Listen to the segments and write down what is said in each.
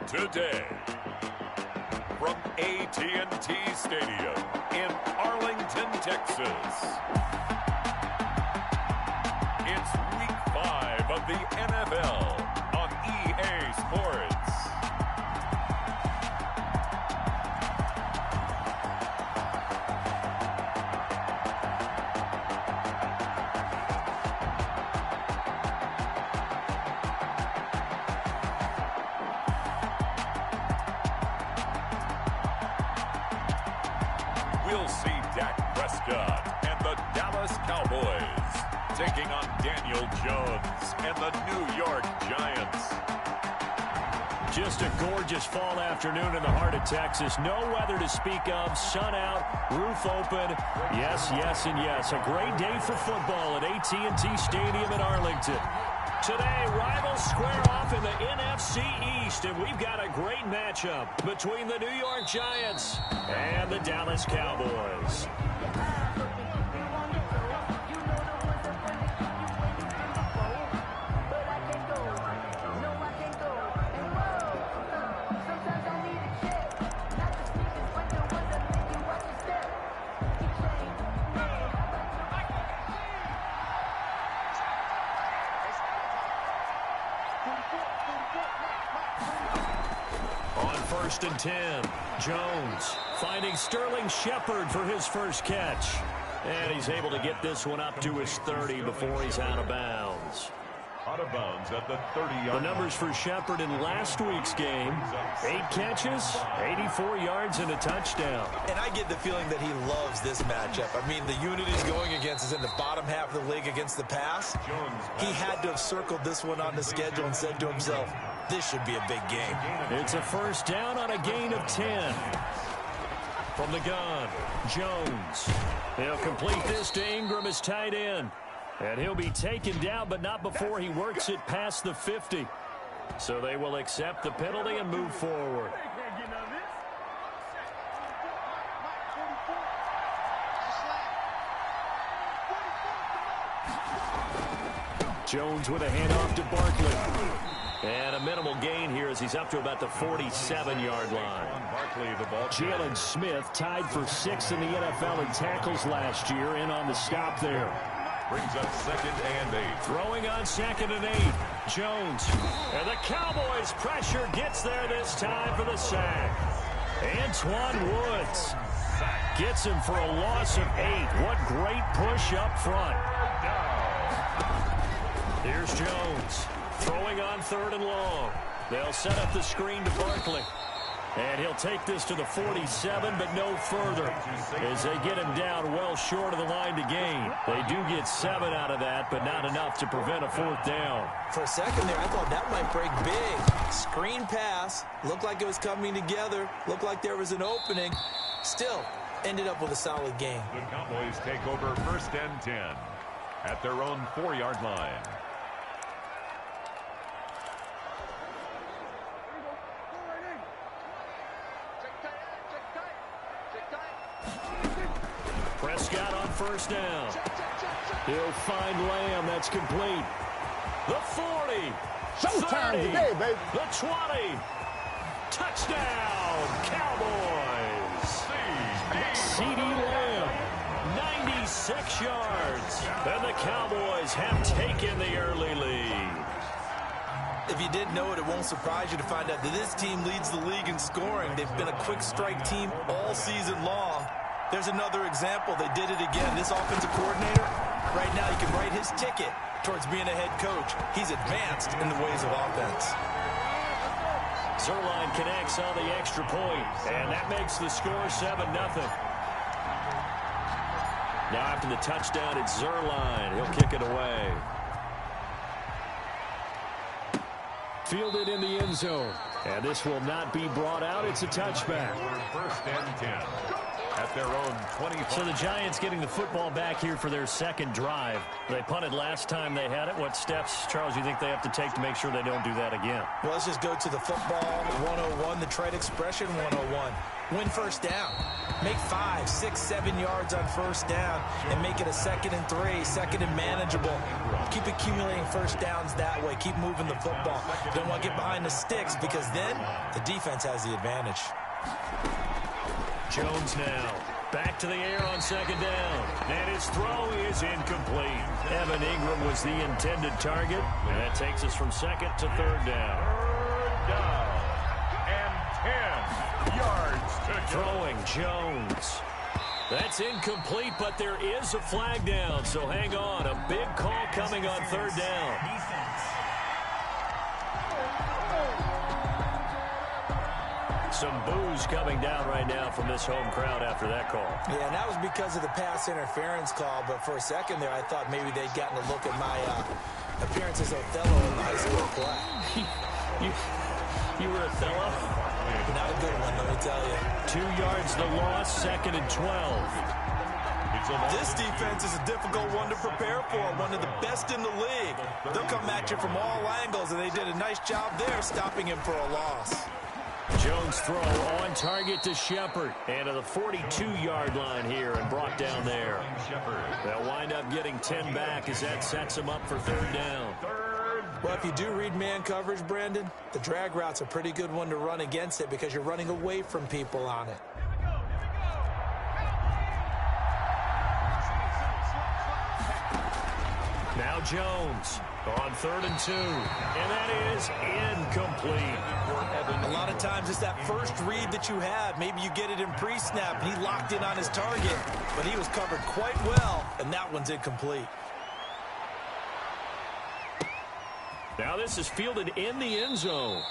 Today, from AT&T Stadium in Arlington, Texas, it's Week 5 of the NFL on EA Sports. We'll see Dak Prescott and the Dallas Cowboys taking on Daniel Jones and the New York Giants. Just a gorgeous fall afternoon in the heart of Texas. No weather to speak of. Sun out, roof open. Yes, yes, and yes. A great day for football at AT&T Stadium in Arlington. Today, rivals square off in the NFC East, and we've got a great matchup between the New York Giants and the Dallas Cowboys. On 1st and 10, Jones finding Sterling Shepard for his first catch. And he's able to get this one up to his 30 before he's out of bounds. Out of bounds at the 30-yard The numbers for Shepard in last week's game: 8 catches, 84 yards, and a touchdown. And I get the feeling that he loves this matchup. I mean, the unit he's going against is in the bottom half of the league against the pass. He had to have circled this one on the schedule and said to himself, this should be a big game. It's a first down on a gain of 10. From the gun, Jones. He'll complete this to Ingram as tight end. And he'll be taken down, but not before he works it past the 50. So they will accept the penalty and move forward. Jones with a handoff to Barkley. And a minimal gain here as he's up to about the 47-yard line. Jalen Smith tied for 6th in the NFL in tackles last year, in on the stop there. brings up 2nd and 8. Throwing on 2nd and 8. Jones. And the Cowboys pressure gets there this time for the sack. Antoine Woods gets him for a loss of 8. What great push up front. Here's Jones. Throwing on 3rd and long. They'll set up the screen to Barkley. And he'll take this to the 47, but no further, as they get him down well short of the line to gain. They do get 7 out of that, but not enough to prevent a 4th down. For a second there, I thought that might break big. Screen pass. Looked like it was coming together. Looked like there was an opening. Still, ended up with a solid game. The Cowboys take over 1st and 10 at their own 4-yard line. Prescott on 1st down. He'll find Lamb. That's complete. The 40. Showtime 30, today, baby. The 20. Touchdown, Cowboys. C.D. Lamb, 96 yards. And the Cowboys have taken the early lead. If you didn't know it, it won't surprise you to find out that this team leads the league in scoring. They've been a quick strike team all season long. There's another example. They did it again. This offensive coordinator, right now, he can write his ticket towards being a head coach. He's advanced in the ways of offense. Zerline connects on the extra point, and that makes the score 7-0. Now after the touchdown, it's Zerline. He'll kick it away. Fielded in the end zone. And this will not be brought out. It's a touchback. 1st and 10. at their own 25. So the Giants getting the football back here for their second drive. They punted last time they had it. What steps, Charles, you think they have to take to make sure they don't do that again? Well, let's just go to the football 101, the trade expression 101. Win first down. Make 5, 6, 7 yards on first down and make it a 2nd and 3, 2nd and manageable. Keep accumulating first downs that way. Keep moving the football. You don't want to get behind the sticks because then the defense has the advantage. Jones now back to the air on 2nd down. And his throw is incomplete. Evan Ingram was the intended target. And that takes us from 2nd to 3rd down. 3rd down and 10 yards to go. Throwing Jones. That's incomplete, but there is a flag down. So hang on. A big call coming on 3rd down. Some boos coming down right now from this home crowd after that call. Yeah, and that was because of the pass interference call. But for a second there, I thought maybe they'd gotten a look at my appearance as Othello in the high school play. You were Othello? Not a good one, let me tell you. 2 yards the loss, 2nd and 12. This defense is a difficult one to prepare for, one of the best in the league. They'll come at you from all angles, and they did a nice job there stopping him for a loss. Jones throw on target to Shepard. And to the 42-yard line here and brought down there. They'll wind up getting 10 back as that sets them up for 3rd down. Well, if you do read man coverage, Brandon, the drag route's a pretty good one to run against it because you're running away from people on it. Now Jones on 3rd and 2. And that is incomplete. A lot of times it's that first read that you have. Maybe you get it in pre-snap, and he locked in on his target, but he was covered quite well, and that one's incomplete. Now this is fielded in the end zone.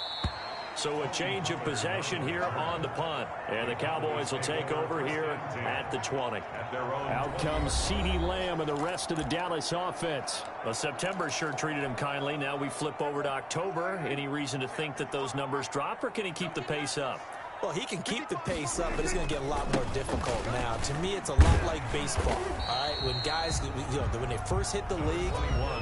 So a change of possession here on the punt. And the Cowboys will take over here at the 20. Out comes CeeDee Lamb and the rest of the Dallas offense. Well, September sure treated him kindly. Now we flip over to October. Any reason to think that those numbers drop, or can he keep the pace up? Well, he can keep the pace up, but it's going to get a lot more difficult now. To me, it's a lot like baseball, all right? When guys, when they first hit the league,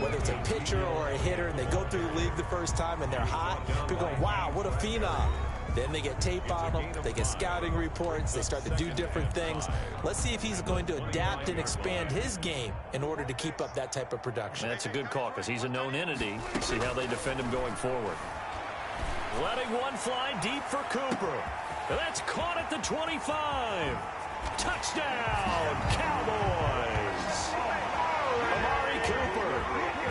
whether it's a pitcher or a hitter, and they go through the league the first time and they're hot, people go, wow, what a phenom. Then they get tape on them, they get scouting reports, they start to do different things. Let's see if he's going to adapt and expand his game in order to keep up that type of production. That's a good call because he's a known entity. See how they defend him going forward. Letting one fly deep for Cooper. That's caught at the 25. Touchdown, Cowboys. Amari Cooper,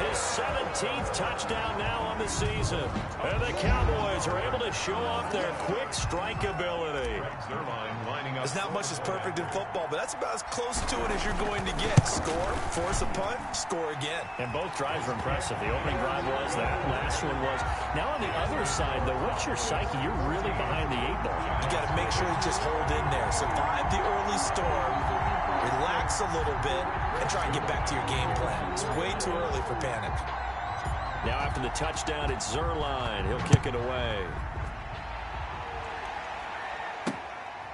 his 17th touchdown now on the season. And the Cowboys are able to show off their quick strike ability. There's not much that's perfect in football, but that's about as close to it as you're going to get. Score, force a punt, score again. And both drives were impressive. The opening drive was, that last one was. Now on the other side, though, what's your psyche? You're really behind the 8 ball. You got to make sure you just hold in there. Survive the early storm, relax a little bit, and try and get back to your game plan. It's way too early for panic. Now after the touchdown, it's Zerline. He'll kick it away.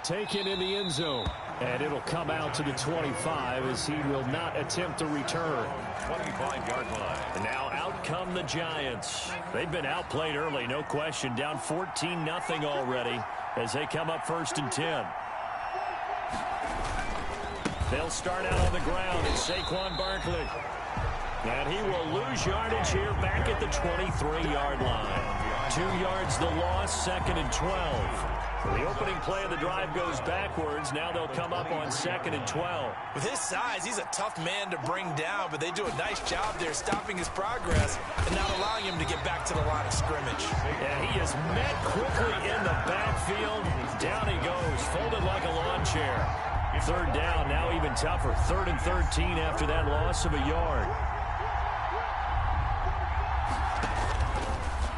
Taken in the end zone. And it'll come out to the 25 as he will not attempt to return. 25-yard line. And now out come the Giants. They've been outplayed early, no question. Down 14-0 already as they come up 1st and 10. They'll start out on the ground. It's Saquon Barkley. And he will lose yardage here back at the 23-yard line. 2 yards the loss, 2nd and 12. The opening play of the drive goes backwards. Now they'll come up on 2nd and 12. With his size, he's a tough man to bring down, but they do a nice job there stopping his progress and not allowing him to get back to the line of scrimmage. Yeah, he is met quickly in the backfield. Down he goes, folded like a lawn chair. 3rd down, now even tougher. 3rd and 13 after that loss of a yard.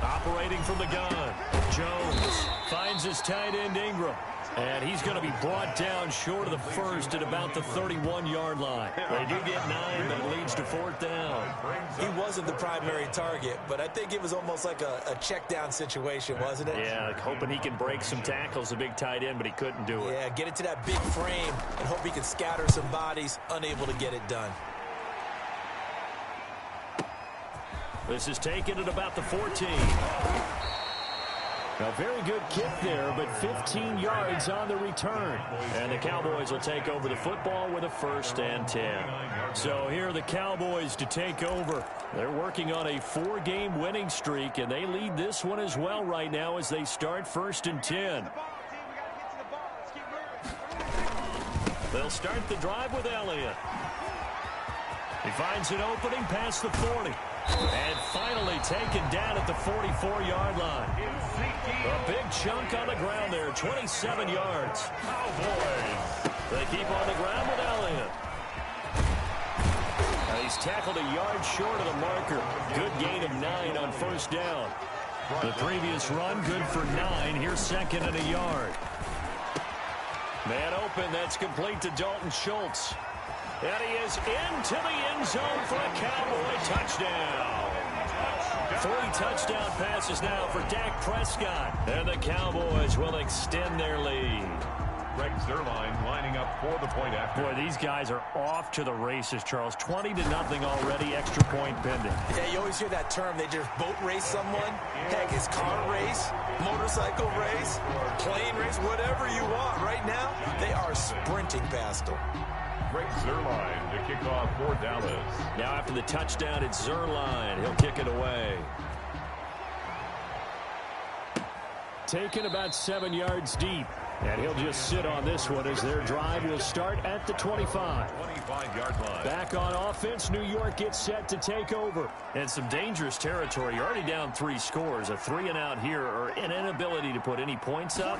Operating from the gun, Jones finds his tight end Ingram. And he's going to be brought down short of the first at about the 31-yard line. They do get 9, but it leads to 4th down. He wasn't the primary target, but I think it was almost like a check down situation, wasn't it? Yeah, like hoping he can break some tackles, a big tight end, but he couldn't do it. Yeah, get it to that big frame and hope he can scatter some bodies, unable to get it done. This is taken at about the 14. A very good kick there, but 15 yards on the return. And the Cowboys will take over the football with a 1st and 10. So here are the Cowboys to take over. They're working on a 4-game winning streak, and they lead this one as well right now as they start 1st and 10. They'll start the drive with Elliott. He finds an opening past the 40. And finally taken down at the 44-yard line. A big chunk on the ground there, 27 yards. Cowboys. They keep on the ground with Elliott. He's tackled a yard short of the marker. Good gain of 9 on 1st down. The previous run, good for 9. Here's 2nd and a yard. Man open, that's complete to Dalton Schultz. And he is into the end zone for a Cowboy touchdown. 3 touchdown passes now for Dak Prescott. And the Cowboys will extend their lead. Greg Zuerlein lining up for the point after. Boy, these guys are off to the races, Charles. 20-0 already, extra point pending. Yeah, you always hear that term. They just boat race someone. Heck, it's car race, motorcycle race, plane race, whatever you want. Right now, they are sprinting past them. Greg Zuerlein to kick off for Dallas. Now after the touchdown, it's Zuerlein. He'll kick it away. Taken about 7 yards deep. And he'll just sit on this one as their drive will start at the 25. 25-yard line. Back on offense, New York gets set to take over. And some dangerous territory. You're already down 3 scores. A 3-and-out here or an inability to put any points up.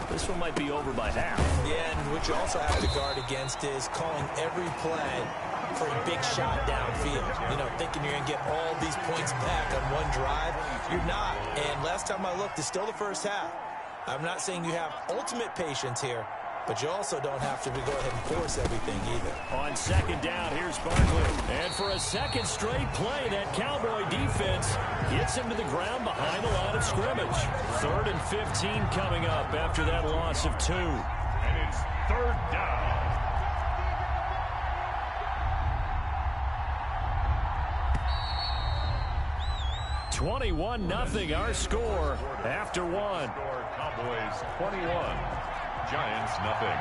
This one might be over by half. Yeah, and what you also have to guard against is calling every play for a big shot downfield. You know, thinking you're going to get all these points back on one drive. You're not. And last time I looked, it's still the first half. I'm not saying you have ultimate patience here, but you also don't have to go ahead and force everything either. On 2nd down, here's Barkley. And for a 2nd straight play, that Cowboy defense gets him to the ground behind the line of scrimmage. 3rd and 15 coming up after that loss of 2. And it's 3rd down. 21-0 our score after 1. Cowboys 21, Giants nothing.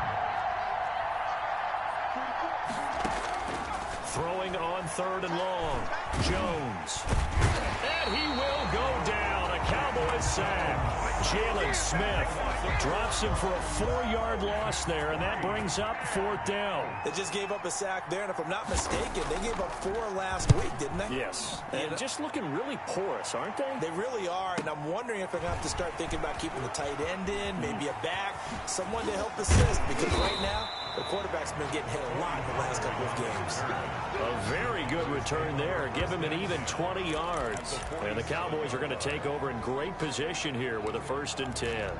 Throwing on 3rd and long. Jones. And he will go down. A Cowboys sack. Jalen Smith drops him for a 4-yard loss there, and that brings up 4th down. They just gave up a sack there, and if I'm not mistaken, they gave up 4 last week, didn't they? Yes. And just looking really porous, aren't they? They really are, and I'm wondering if they're going to have to start thinking about keeping the tight end in, maybe a back, someone to help assist, because right now, the quarterback's been getting hit a lot in the last couple of games. A very good return there. Give him an even 20 yards. And the Cowboys are going to take over in great position here with a 1st and 10.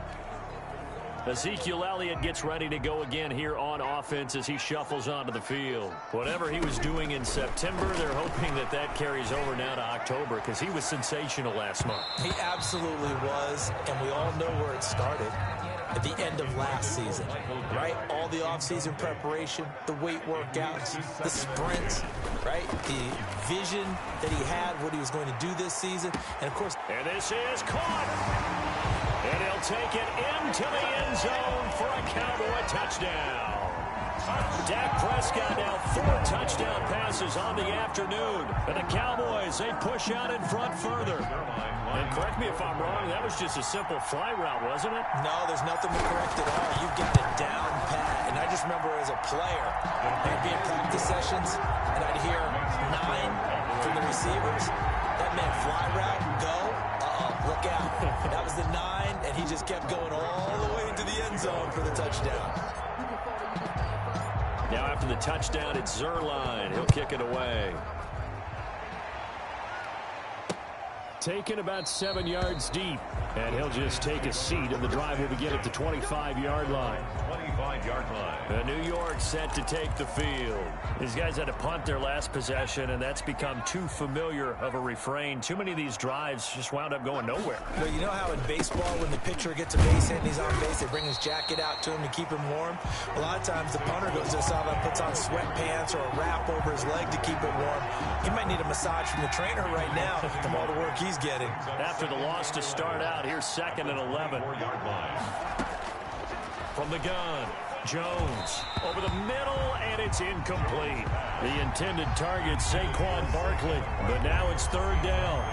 Ezekiel Elliott gets ready to go again here on offense as he shuffles onto the field. Whatever he was doing in September, they're hoping that that carries over now to October because he was sensational last month. He absolutely was, and we all know where it started. At the end of last season, right? All the offseason preparation, the weight workouts, the sprints, right? The vision that he had, what he was going to do this season. And, of course, and this is caught. And he'll take it into the end zone for a Cowboy touchdown. Dak Prescott now 4 touchdown passes on the afternoon. And the Cowboys, they push out in front further. And correct me if I'm wrong, that was just a simple fly route, wasn't it? No, there's nothing to correct at all. You've got it down pat. And I just remember as a player, I'd be in practice sessions, and I'd hear 9 from the receivers. That meant fly route, go. Look out. That was the 9, and he just kept going all the way into the end zone for the touchdown. Now after the touchdown, it's Zuerlein. He'll kick it away. Taken about 7 yards deep. And he'll just take a seat, and the drive will begin at the 25-yard line. 25-yard line. New York set to take the field. These guys had to punt their last possession, and that's become too familiar of a refrain. Too many of these drives just wound up going nowhere. Well, you know how in baseball, when the pitcher gets a base hit and he's on base, they bring his jacket out to him to keep him warm? A lot of times the punter goes to the sideline, puts on sweatpants or a wrap over his leg to keep it warm. He might need a massage from the trainer right now from all the work he's getting. After the loss to start out, here's 2nd and 11. 4-yard line. From the gun, Jones over the middle, and it's incomplete. The intended target, Saquon Barkley, but now it's 3rd down.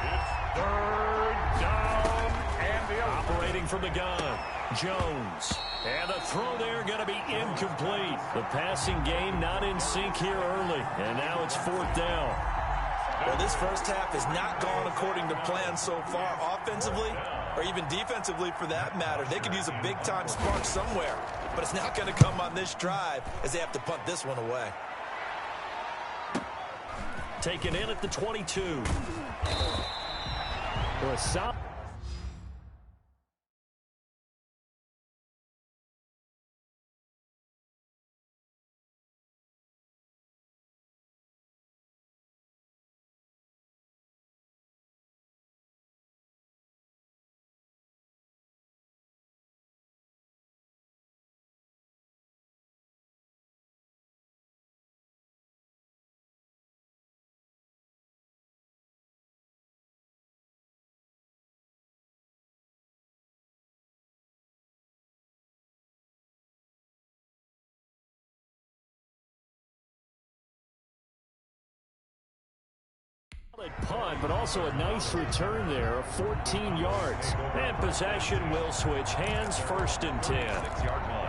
It's 3rd down, and the operating from the gun, Jones. And the throw there going to be incomplete. The passing game not in sync here early, and now it's 4th down. Well, this first half has not gone according to plan so far, offensively or even defensively for that matter. They could use a big-time spark somewhere, but it's not going to come on this drive as they have to punt this one away. Taken in at the 22. Well, a solid. Punt, but also a nice return there of 14 yards. And possession will switch hands, 1st and 10.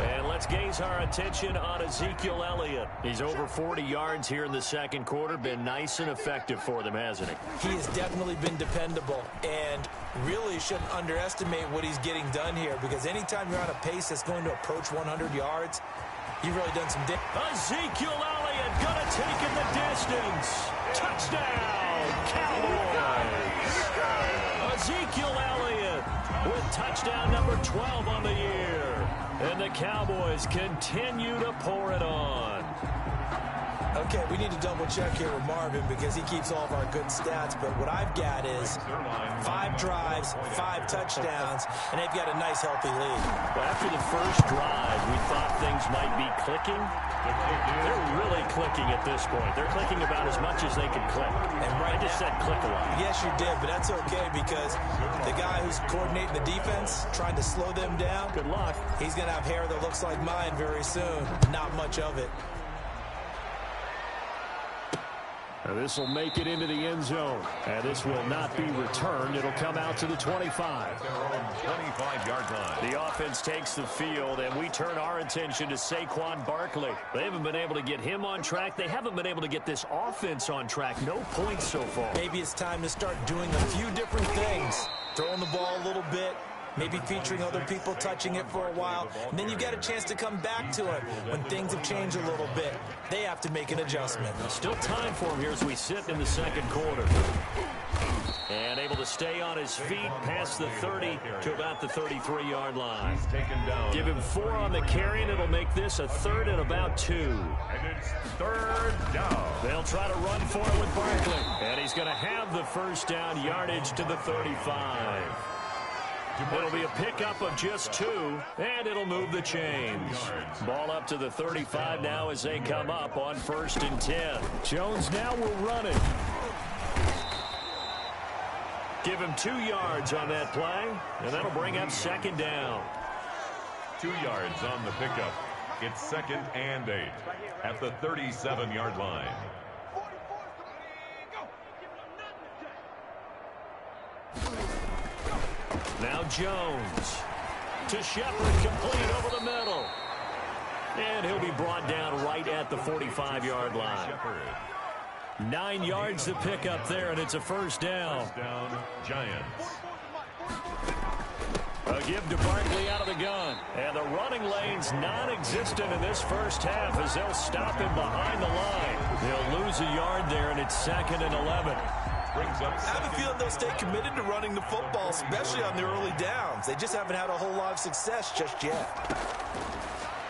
And let's gaze our attention on Ezekiel Elliott. He's over 40 yards here in the second quarter. Been nice and effective for them, hasn't he? He has definitely been dependable, and really shouldn't underestimate what he's getting done here, because anytime you're on a pace that's going to approach 100 yards, you've really done some Ezekiel Elliott gonna take it the distance. Touchdown, Cowboys! Ezekiel Elliott with touchdown number 12 on the year. And the Cowboys continue to pour it on. Okay, we need to double-check here with Marvin because he keeps all of our good stats, but what I've got is 5 drives, 5 touchdowns, and they've got a nice, healthy lead. Well, after the first drive, we thought things might be clicking. They're really clicking at this point. They're clicking about as much as they can click. And right I just said click a lot. Yes, you did, but that's okay because the guy who's coordinating the defense, trying to slow them down, good luck. He's going to have hair that looks like mine very soon. Not much of it. This will make it into the end zone. And this will not be returned. It'll come out to the 25. 25-yard line. The offense takes the field, and we turn our attention to Saquon Barkley. They haven't been able to get him on track. They haven't been able to get this offense on track. No points so far. Maybe it's time to start doing a few different things. Throwing the ball a little bit. Maybe featuring other people touching it for a while. And then you get a chance to come back to it when things have changed a little bit. They have to make an adjustment. Still time for him here as we sit in the second quarter. And able to stay on his feet past the 30 to about the 33-yard line. Give him 4 on the carry, and it'll make this a 3rd and about 2. And it's 3rd down. They'll try to run for it with Barkley. And he's going to have the first down yardage to the 35. It'll be a pickup of just 2, and it'll move the chains. Ball up to the 35 now as they come up on 1st and 10. Jones now will run it. Give him 2 yards on that play, and that'll bring up 2nd down. 2 yards on the pickup. It's 2nd and 8 at the 37-yard line. Now Jones to Shepard, complete over the middle. And he'll be brought down right at the 45-yard line. 9 yards to pick up there, and it's a 1st down. First down, Giants. A give to Barkley out of the gun. And the running lane's non-existent in this first half as they'll stop him behind the line. They'll lose a yard there, and it's 2nd and 11. I have a feeling they'll stay committed to running the football, especially on their early downs. They just haven't had a whole lot of success just yet.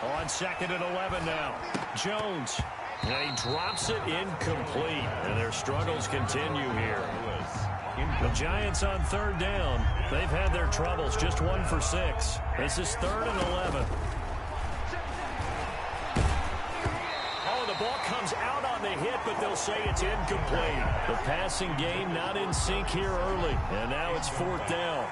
On 2nd and 11 now. Jones. And he drops it incomplete. And their struggles continue here. The Giants on 3rd down. They've had their troubles. Just 1 for 6. This is 3rd and 11. Oh, the ball comes out on the hit, but they'll say it's incomplete. The passing game not in sync here early. And now it's 4th down.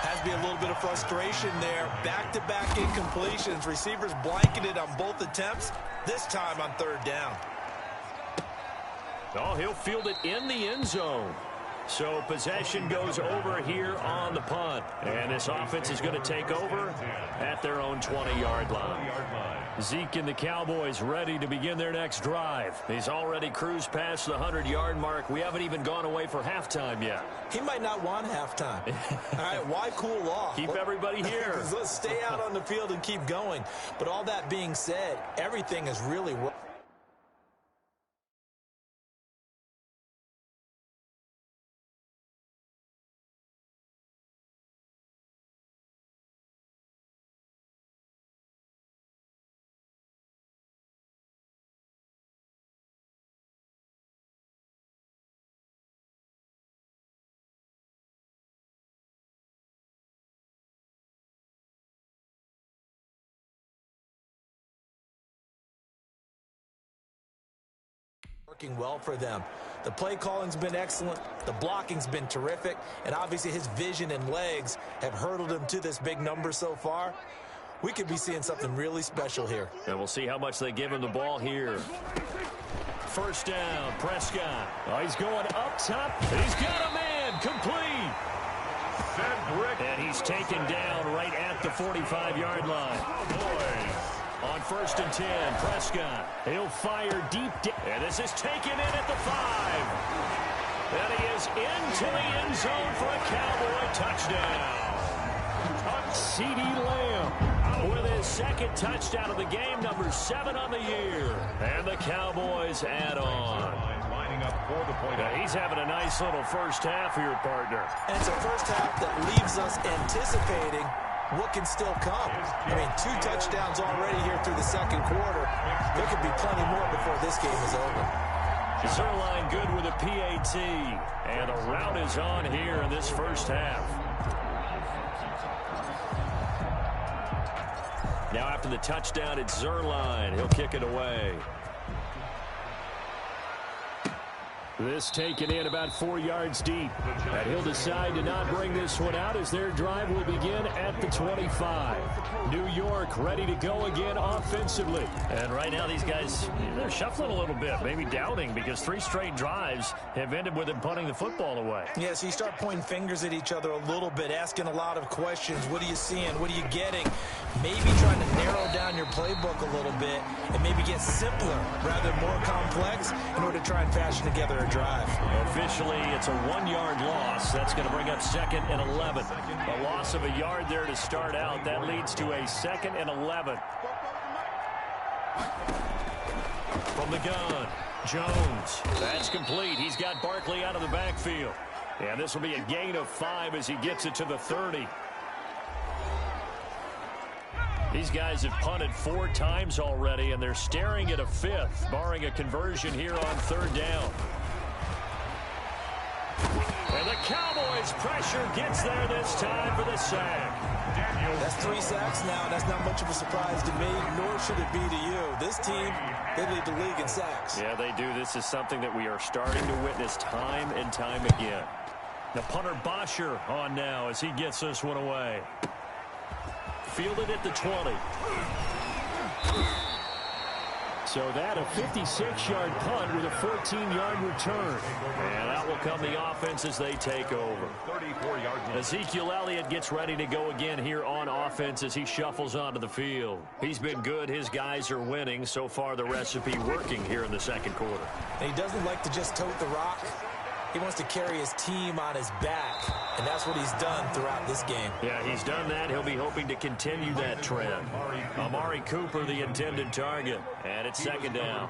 Has to be a little bit of frustration there. Back-to-back incompletions. Receivers blanketed on both attempts, this time on 3rd down. Oh, he'll field it in the end zone. So possession goes over here on the punt. And this offense is going to take over at their own 20-yard line. Zeke and the Cowboys ready to begin their next drive. He's already cruised past the 100-yard mark. We haven't even gone away for halftime yet. He might not want halftime. All right, why cool off? Keep everybody here. Let's stay out on the field and keep going. But all that being said, everything is really working. Working well for them. The play calling's been excellent. The blocking's been terrific. And obviously his vision and legs have hurdled him to this big number so far. We could be seeing something really special here. And we'll see how much they give him the ball here. 1st down, Prescott. Oh, he's going up top. He's got a man. Complete. And he's taken down right at the 45-yard line. On 1st and 10, Prescott. He'll fire deep. And this is taken in at the 5. And he is into the end zone for a Cowboy touchdown. CeeDee Lamb with his 2nd touchdown of the game, number 7 on the year. And the Cowboys add on. Now he's having a nice little first half here, partner. And it's a first half that leaves us anticipating what can still come. I mean, 2 touchdowns already here through the 2nd quarter. There could be plenty more before this game is over. Zerline good with a PAT. And a rout is on here in this first half. Now after the touchdown, it's Zerline. He'll kick it away. This taken in about 4 yards deep. And he'll decide to not bring this one out as their drive will begin at the 25. New York ready to go again offensively. And right now these guys, they're shuffling a little bit, maybe doubting, because 3 straight drives have ended with them punting the football away. Yeah, so you start pointing fingers at each other a little bit, asking a lot of questions. What are you seeing? What are you getting? Maybe trying to narrow down your playbook a little bit and maybe get simpler rather than more complex in order to try and fashion together a drive. Officially, it's a 1-yard loss. That's going to bring up 2nd and 11. A loss of a yard there to start out. That leads to a 2nd and 11. From the gun, Jones. That's complete. He's got Barkley out of the backfield. And this will be a gain of 5 as he gets it to the 30. These guys have punted 4 times already, and they're staring at a 5th, barring a conversion here on 3rd down. And the Cowboys' pressure gets there this time for the sack. That's 3 sacks now, and that's not much of a surprise to me, nor should it be to you. This team, they lead the league in sacks. Yeah, they do. This is something that we are starting to witness time and time again. The punter Bosher on now as he gets this one away. Fielded at the 20. So that a 56-yard punt with a 14-yard return. And out will come the offense as they take over. Ezekiel Elliott gets ready to go again here on offense as he shuffles onto the field. He's been good. His guys are winning. So far the recipe working here in the 2nd quarter. And he doesn't like to just tote the rock. He wants to carry his team on his back, and that's what he's done throughout this game. Yeah, he's done that. He'll be hoping to continue that trend. Amari Cooper, the intended target. And it's second down.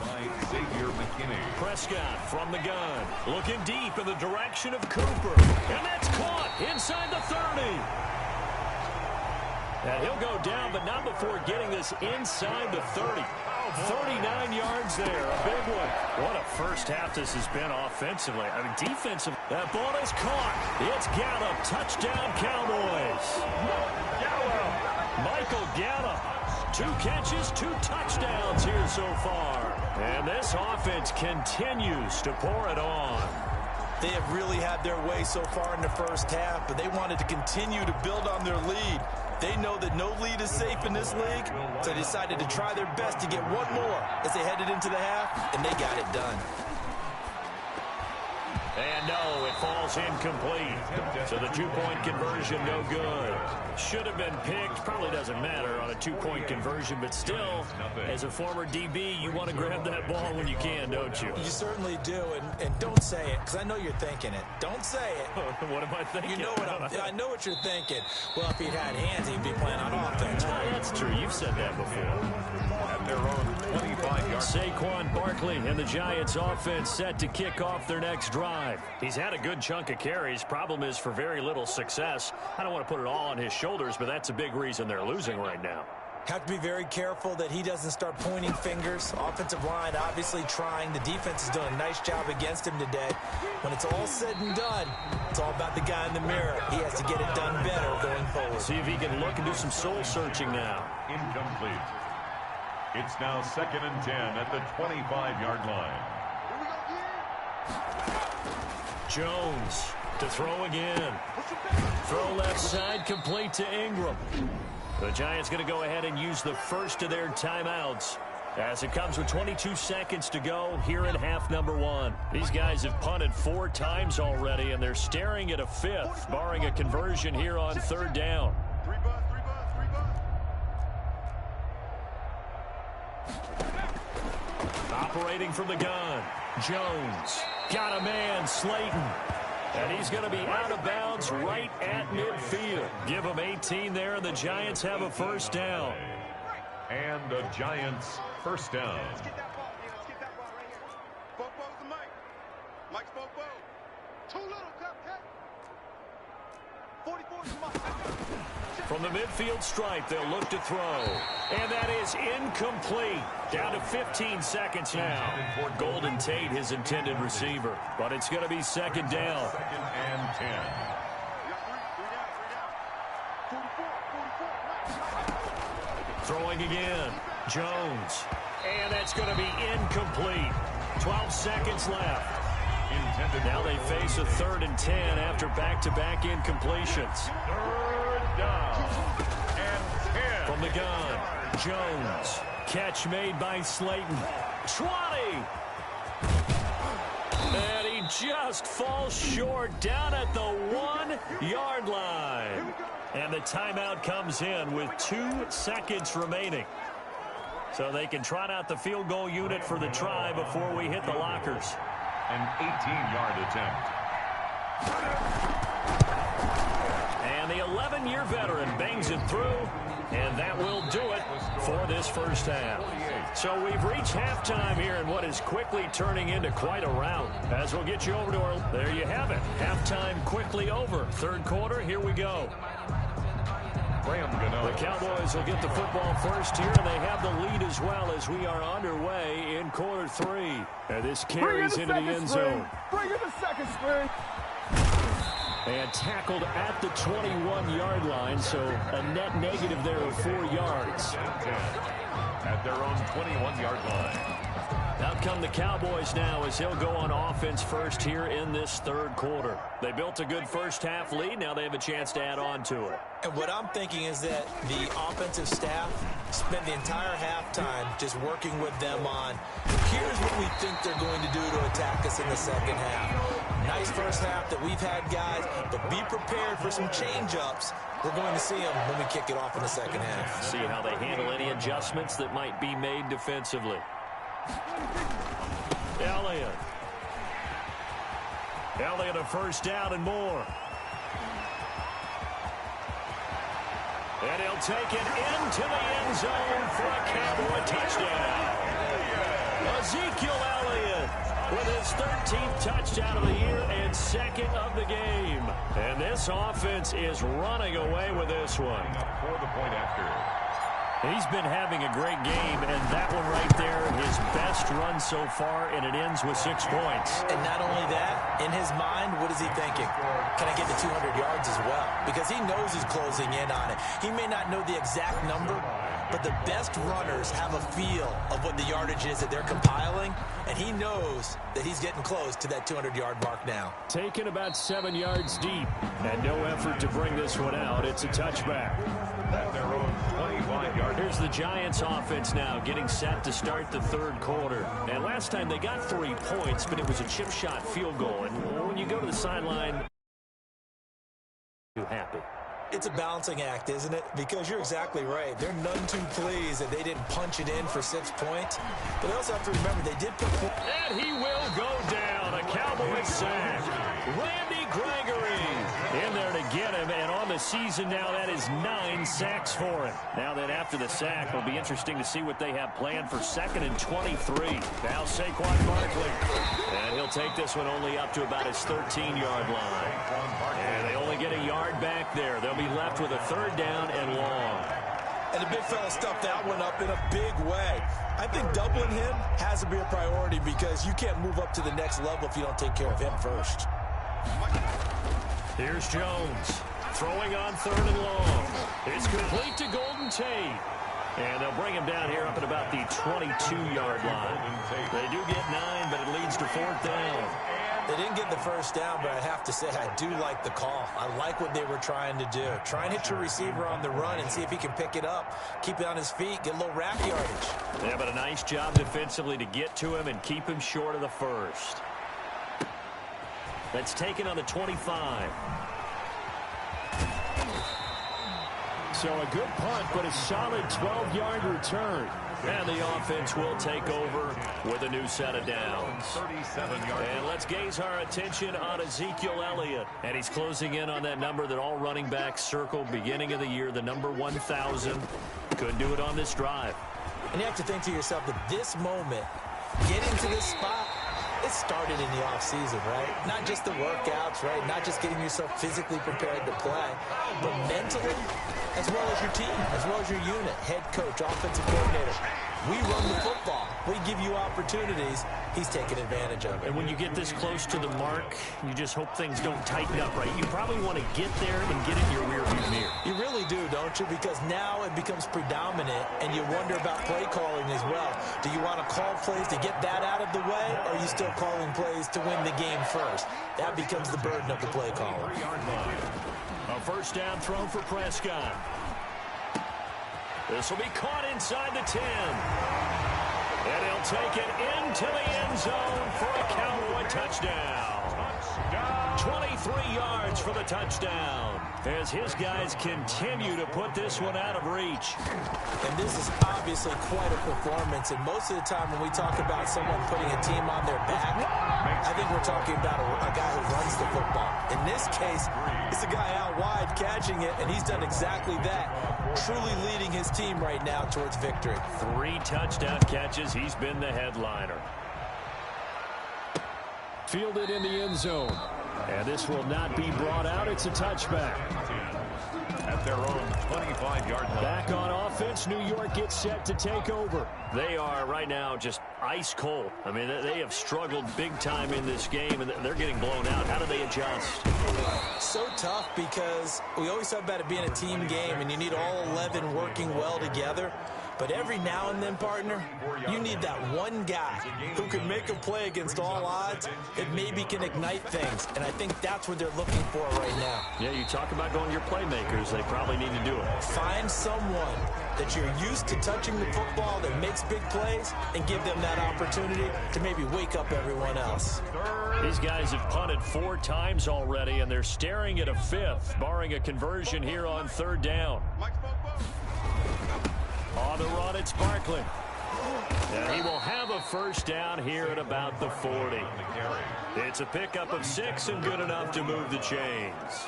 Prescott from the gun. Looking deep in the direction of Cooper. And that's caught inside the 30. And he'll go down, but not before getting this inside the 30. 39 yards there, a big one. What a first half this has been offensively. I mean, defensive. That ball is caught. It's Gallup. Touchdown, Cowboys. Michael Gallup. 2 catches, 2 touchdowns here so far. And this offense continues to pour it on. They have really had their way so far in the first half, but they wanted to continue to build on their lead. They know that no lead is safe in this league, so they decided to try their best to get one more as they headed into the half, and they got it done. And no, it falls incomplete. So the 2-point conversion, no good. Should have been picked. Probably doesn't matter on a 2-point conversion, but still, as a former DB, you want to grab that ball when you can, don't you? You certainly do, and don't say it, because I know you're thinking it. Don't say it. What am I thinking? You know I know what you're thinking. Well, if he'd had hands, he'd be playing on offense. That's true. You've said that before. At their own 25-yard. Saquon Barkley and the Giants offense set to kick off their next drive. He's had a good chunk of carries. Problem is for very little success. I don't want to put it all on his shoulders, but that's a big reason they're losing right now. Have to be very careful that he doesn't start pointing fingers. Offensive line obviously trying. The defense is doing a nice job against him today. When it's all said and done, it's all about the guy in the mirror. He has to get it done better going forward. See if he can look and do some soul searching now. Incomplete. It's now 2nd and 10 at the 25-yard line. Jones to throw again. Throw left side, complete to Ingram. The Giants going to go ahead and use the first of their timeouts as it comes with 22 seconds to go here in half number 1. These guys have punted 4 times already, and they're staring at a 5th, barring a conversion here on 3rd down. Operating from the gun, Jones. Got a man, Slayton. And he's going to be out of bounds right at midfield. Give him 18 there, and the Giants have a first down. And the Giants first down. Let's get that ball. Let's get that ball right here. Bobo's the Mike. Mike's Bobo. Too little, cupcake. 44's the Mike. From the midfield stripe, they'll look to throw. And that is incomplete. Down to 15 seconds now. Golden Tate, his intended receiver. But it's going to be second down. 2nd and 10. Throwing again. Jones. And that's going to be incomplete. 12 seconds left. Now they face a 3rd and 10 after back-to-back incompletions. 3rd down and 10. From the gun, Jones. Catch made by Slayton. 20. And he just falls short down at the 1-yard line. And the timeout comes in with 2 seconds remaining. So they can trot out the field goal unit for the try before we hit the lockers. An 18-yard attempt. And the 11-year veteran bangs it through, and that will do it for this first half. So we've reached halftime here in what is quickly turning into quite a rout. As we'll get you over to our... There you have it. Halftime quickly over. 3rd quarter, here we go. The Cowboys will get the football first here, and they have the lead as well as we are underway in quarter 3. And this carries into the end zone. Bring in the second string. And tackled at the 21-yard line, so a net negative there of 4 yards. At their own 21-yard line. Out come the Cowboys now as he'll go on offense first here in this 3rd quarter. They built a good first half lead. Now they have a chance to add on to it. And what I'm thinking is that the offensive staff spent the entire halftime just working with them on, here's what we think they're going to do to attack us in the second half. Nice first half that we've had, guys, but be prepared for some change-ups. We're going to see them when we kick it off in the second half. See how they handle any adjustments that might be made defensively. Elliott. Elliott a first down and more. And he'll take it into the end zone for a Cowboy touchdown. Ezekiel Elliott with his 13th touchdown of the year and second of the game. And this offense is running away with this one. For the point after. He's been having a great game, and that one right there, his best run so far, and it ends with 6 points. And not only that, in his mind, what is he thinking? Can I get to 200 yards as well? Because he knows he's closing in on it. He may not know the exact number, but the best runners have a feel of what the yardage is that they're compiling, and he knows that he's getting close to that 200-yard mark now. Taken about 7 yards deep, and no effort to bring this one out. It's a touchback. At their own 25-yard. Here's the Giants offense now getting set to start the third quarter. And last time they got 3 points, but it was a chip shot field goal. And when you go to the sideline, you're happy. It's a balancing act, isn't it? Because you're exactly right. They're none too pleased that they didn't punch it in for 6 points. But they also have to remember they did put points. And he will go down. A Cowboy sack. Randy Gregory in there to get him. And on the season now, that is 9 sacks for him. Now that after the sack, it'll be interesting to see what they have planned for 2nd and 23. Now Saquon Barkley. And he'll take this one only up to about his 13-yard line. And they only get a yard back there. They'll be left with a 3rd down and long. And the big fella stuffed that one up in a big way. I think doubling him has to be a priority because you can't move up to the next level if you don't take care of him first. Here's Jones throwing on 3rd and long. It's complete to Golden Tate. And they'll bring him down here up at about the 22-yard line. They do get 9, but it leads to 4th down. They didn't get the first down, but I have to say I do like the call. I like what they were trying to do. Try and hit your receiver on the run and see if he can pick it up, keep it on his feet, get a little rack yardage. Yeah, but a nice job defensively to get to him and keep him short of the first. That's taken on the 25. So a good punt, but a solid 12-yard return. And the offense will take over with a new set of downs. And let's gaze our attention on Ezekiel Elliott. And he's closing in on that number that all running backs circled beginning of the year, the number 1,000. Couldn't do it on this drive. And you have to think to yourself that this moment, getting to this spot, it started in the offseason, right? Not just the workouts, right? Not just getting yourself physically prepared to play, but mentally, as well as your team, as well as your unit, head coach, offensive coordinator. We run the football. We give you opportunities. He's taking advantage of it. And when you get this close to the mark, you just hope things don't tighten up, right? You probably want to get there and get in your rearview mirror. You really do, don't you? Because now it becomes predominant, and you wonder about play calling as well. Do you want to call plays to get that out of the way, or are you still calling plays to win the game first? That becomes the burden of the play caller. A first down throw for Prescott. This will be caught inside the 10. And he'll take it into the end zone for a Cowboy touchdown. 23 yards for the touchdown as his guys continue to put this one out of reach. And this is obviously quite a performance. And most of the time when we talk about someone putting a team on their back, I think we're talking about a guy who runs the football. In this case, it's a guy out wide catching it, and he's done exactly that, truly leading his team right now towards victory. 3 touchdown catches. He's been the headliner. Fielded in the end zone. And this will not be brought out. It's a touchback. At their own 25-yard line. Back on offense, New York gets set to take over. They are right now just ice cold. I mean, they have struggled big time in this game, and they're getting blown out. How do they adjust? So tough because we always talk about it being a team game, and you need all 11 working well together. But every now and then, partner, you need that one guy who can make a play against all odds that maybe can ignite things. And I think that's what they're looking for right now. Yeah, you talk about going your playmakers. They probably need to do it. Find someone that you're used to touching the football that makes big plays and give them that opportunity to maybe wake up everyone else. These guys have punted 4 times already, and they're staring at a 5th, barring a conversion here on 3rd down. On the run, it's Barkley. And he will have a first down here at about the 40. It's a pickup of 6 and good enough to move the chains.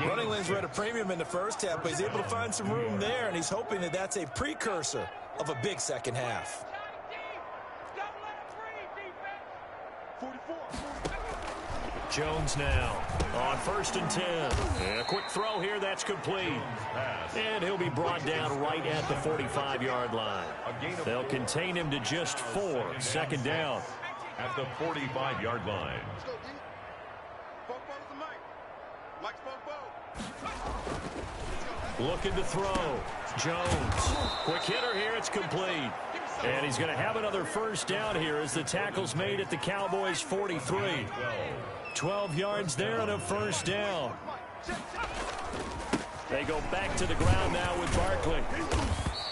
Running lanes were at a premium in the first half, but he's able to find some room there, and he's hoping that that's a precursor of a big second half. Jones now on 1st and 10. And a quick throw here, that's complete. And he'll be brought down right at the 45-yard line. They'll contain him to just 4. Second down. At the 45-yard line. Looking to throw. Jones. Quick hitter here, it's complete. And he's going to have another first down here as the tackle's made at the Cowboys' 43. 12 yards there and a first down. They go back to the ground now with Barkley.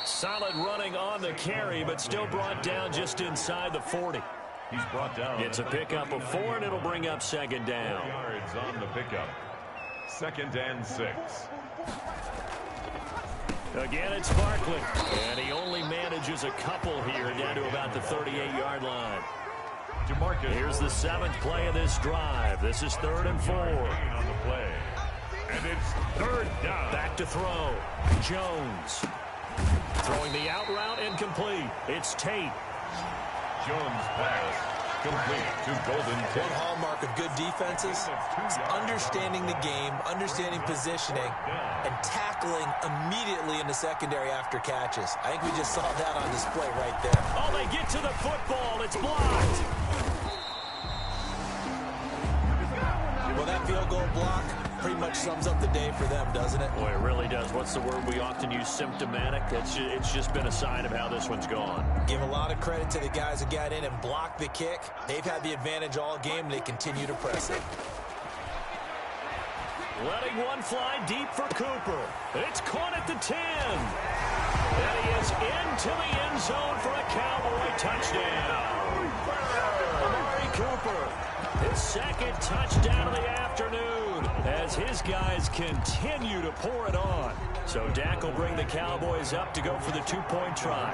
Solid running on the carry, but still brought down just inside the 40. He's brought down. It's a pickup of 4, and it'll bring up second down. Yards on the pickup. 2nd and 6. Again, it's Barkley. And he only manages a couple here down to about the 38-yard line. Here's the 7th play of this drive. This is 3rd and 4. On the play. And it's 3rd down. Back to throw. Jones. Throwing the out route incomplete. It's Tate. Jones pass. Complete to Golden Tate. One hallmark of good defenses is understanding the game, understanding positioning, and tackling immediately in the secondary after catches. I think we just saw that on display right there. Oh, they get to the football. It's blocked. Well, that field goal block pretty much sums up the day for them, doesn't it? Boy, it really does. What's the word we often use? Symptomatic. It's just been a sign of how this one's gone. Give a lot of credit to the guys who got in and blocked the kick. They've had the advantage all game, and they continue to press it. Letting one fly deep for Cooper. It's caught at the 10. And he is into the end zone for a Cowboy touchdown. Amari Cooper, his 2nd touchdown of the afternoon as his guys continue to pour it on. So Dak will bring the Cowboys up to go for the 2-point try.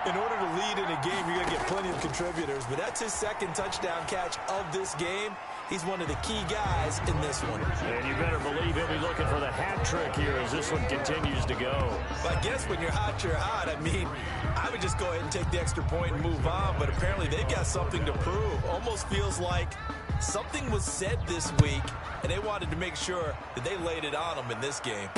In order to lead in a game, you're going to get plenty of contributors, but that's his 2nd touchdown catch of this game. He's one of the key guys in this one. And you better believe he'll be looking for the hat trick here as this one continues to go. But I guess when you're hot, you're hot. I mean, I would just go ahead and take the extra point and move on, but apparently they've got something to prove. Almost feels like something was said this week, and they wanted to make sure that they laid it on them in this game.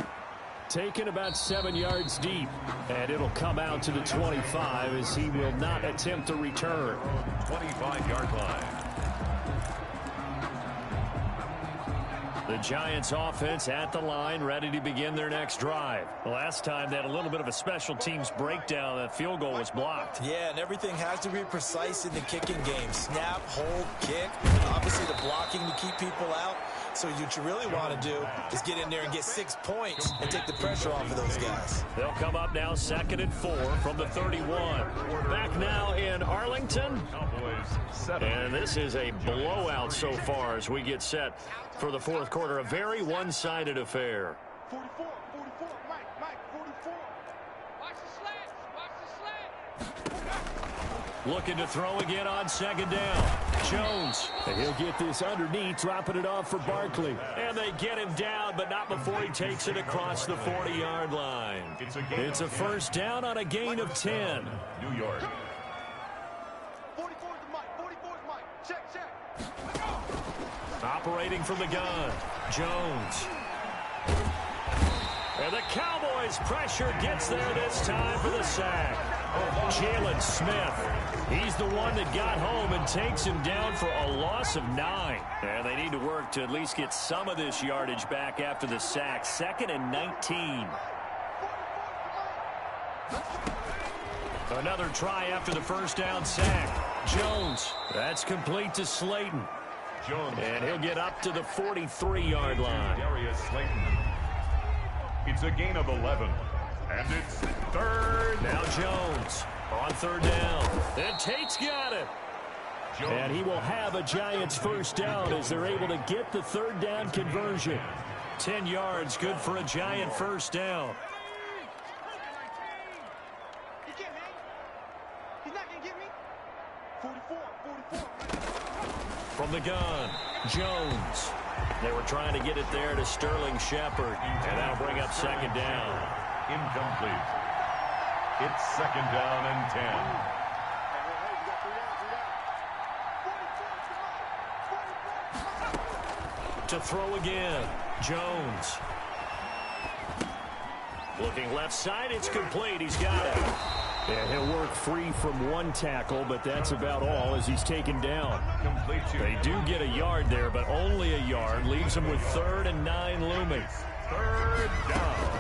Taken about 7 yards deep, and it'll come out to the 25 as he will not attempt a return. 25-yard line. The Giants offense at the line, ready to begin their next drive. The last time they had a little bit of a special teams breakdown. That field goal was blocked. Yeah, and everything has to be precise in the kicking game. Snap, hold, kick. Obviously the blocking to keep people out. So what you really want to do is get in there and get 6 points and take the pressure off of those guys. They'll come up now 2nd and 4 from the 31. Back now in Arlington. And this is a blowout so far as we get set for the 4th quarter. A very one-sided affair. 44, Mike, 44. Watch the sled. Looking to throw again on 2nd down. Jones. And he'll get this underneath, dropping it off for Barkley. And they get him down, but not before he takes it across the 40-yard line. It's a first down on a gain of 10. New York. 44 is Mike. Check. Operating from the gun. Jones. And the Cowboys pressure gets there this time for the sack. Jalen Smith. He's the one that got home and takes him down for a loss of 9. And they need to work to at least get some of this yardage back after the sack. 2nd and 19. Another try after the first down sack. Jones. That's complete to Slayton. Jones. And he'll get up to the 43-yard line. Darius Slayton. It's a gain of 11. And it's 3rd. Now Jones on 3rd down. And Tate's got it. Jones. And he will have a Giants first down as they're able to get the 3rd down conversion. 10 yards, good for a Giant first down. From the gun, Jones. They were trying to get it there to Sterling Shepard, and that'll bring up second down. Incomplete. It's second down and 10. To throw again, Jones. Looking left side, it's complete. He's got it. Yeah, he'll work free from one tackle, but that's about all as he's taken down. They do get a yard there, but only a yard. Leaves them with 3rd and 9 looming. Third down.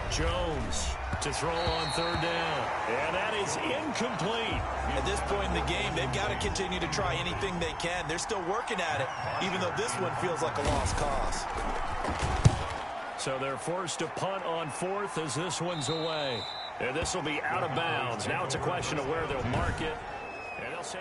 Jones to throw on 3rd down. And that is incomplete. At this point in the game, they've got to continue to try anything they can. They're still working at it, even though this one feels like a lost cause. So they're forced to punt on 4th as this one's away. And this will be out of bounds. Now it's a question of where they'll mark it. And they'll say...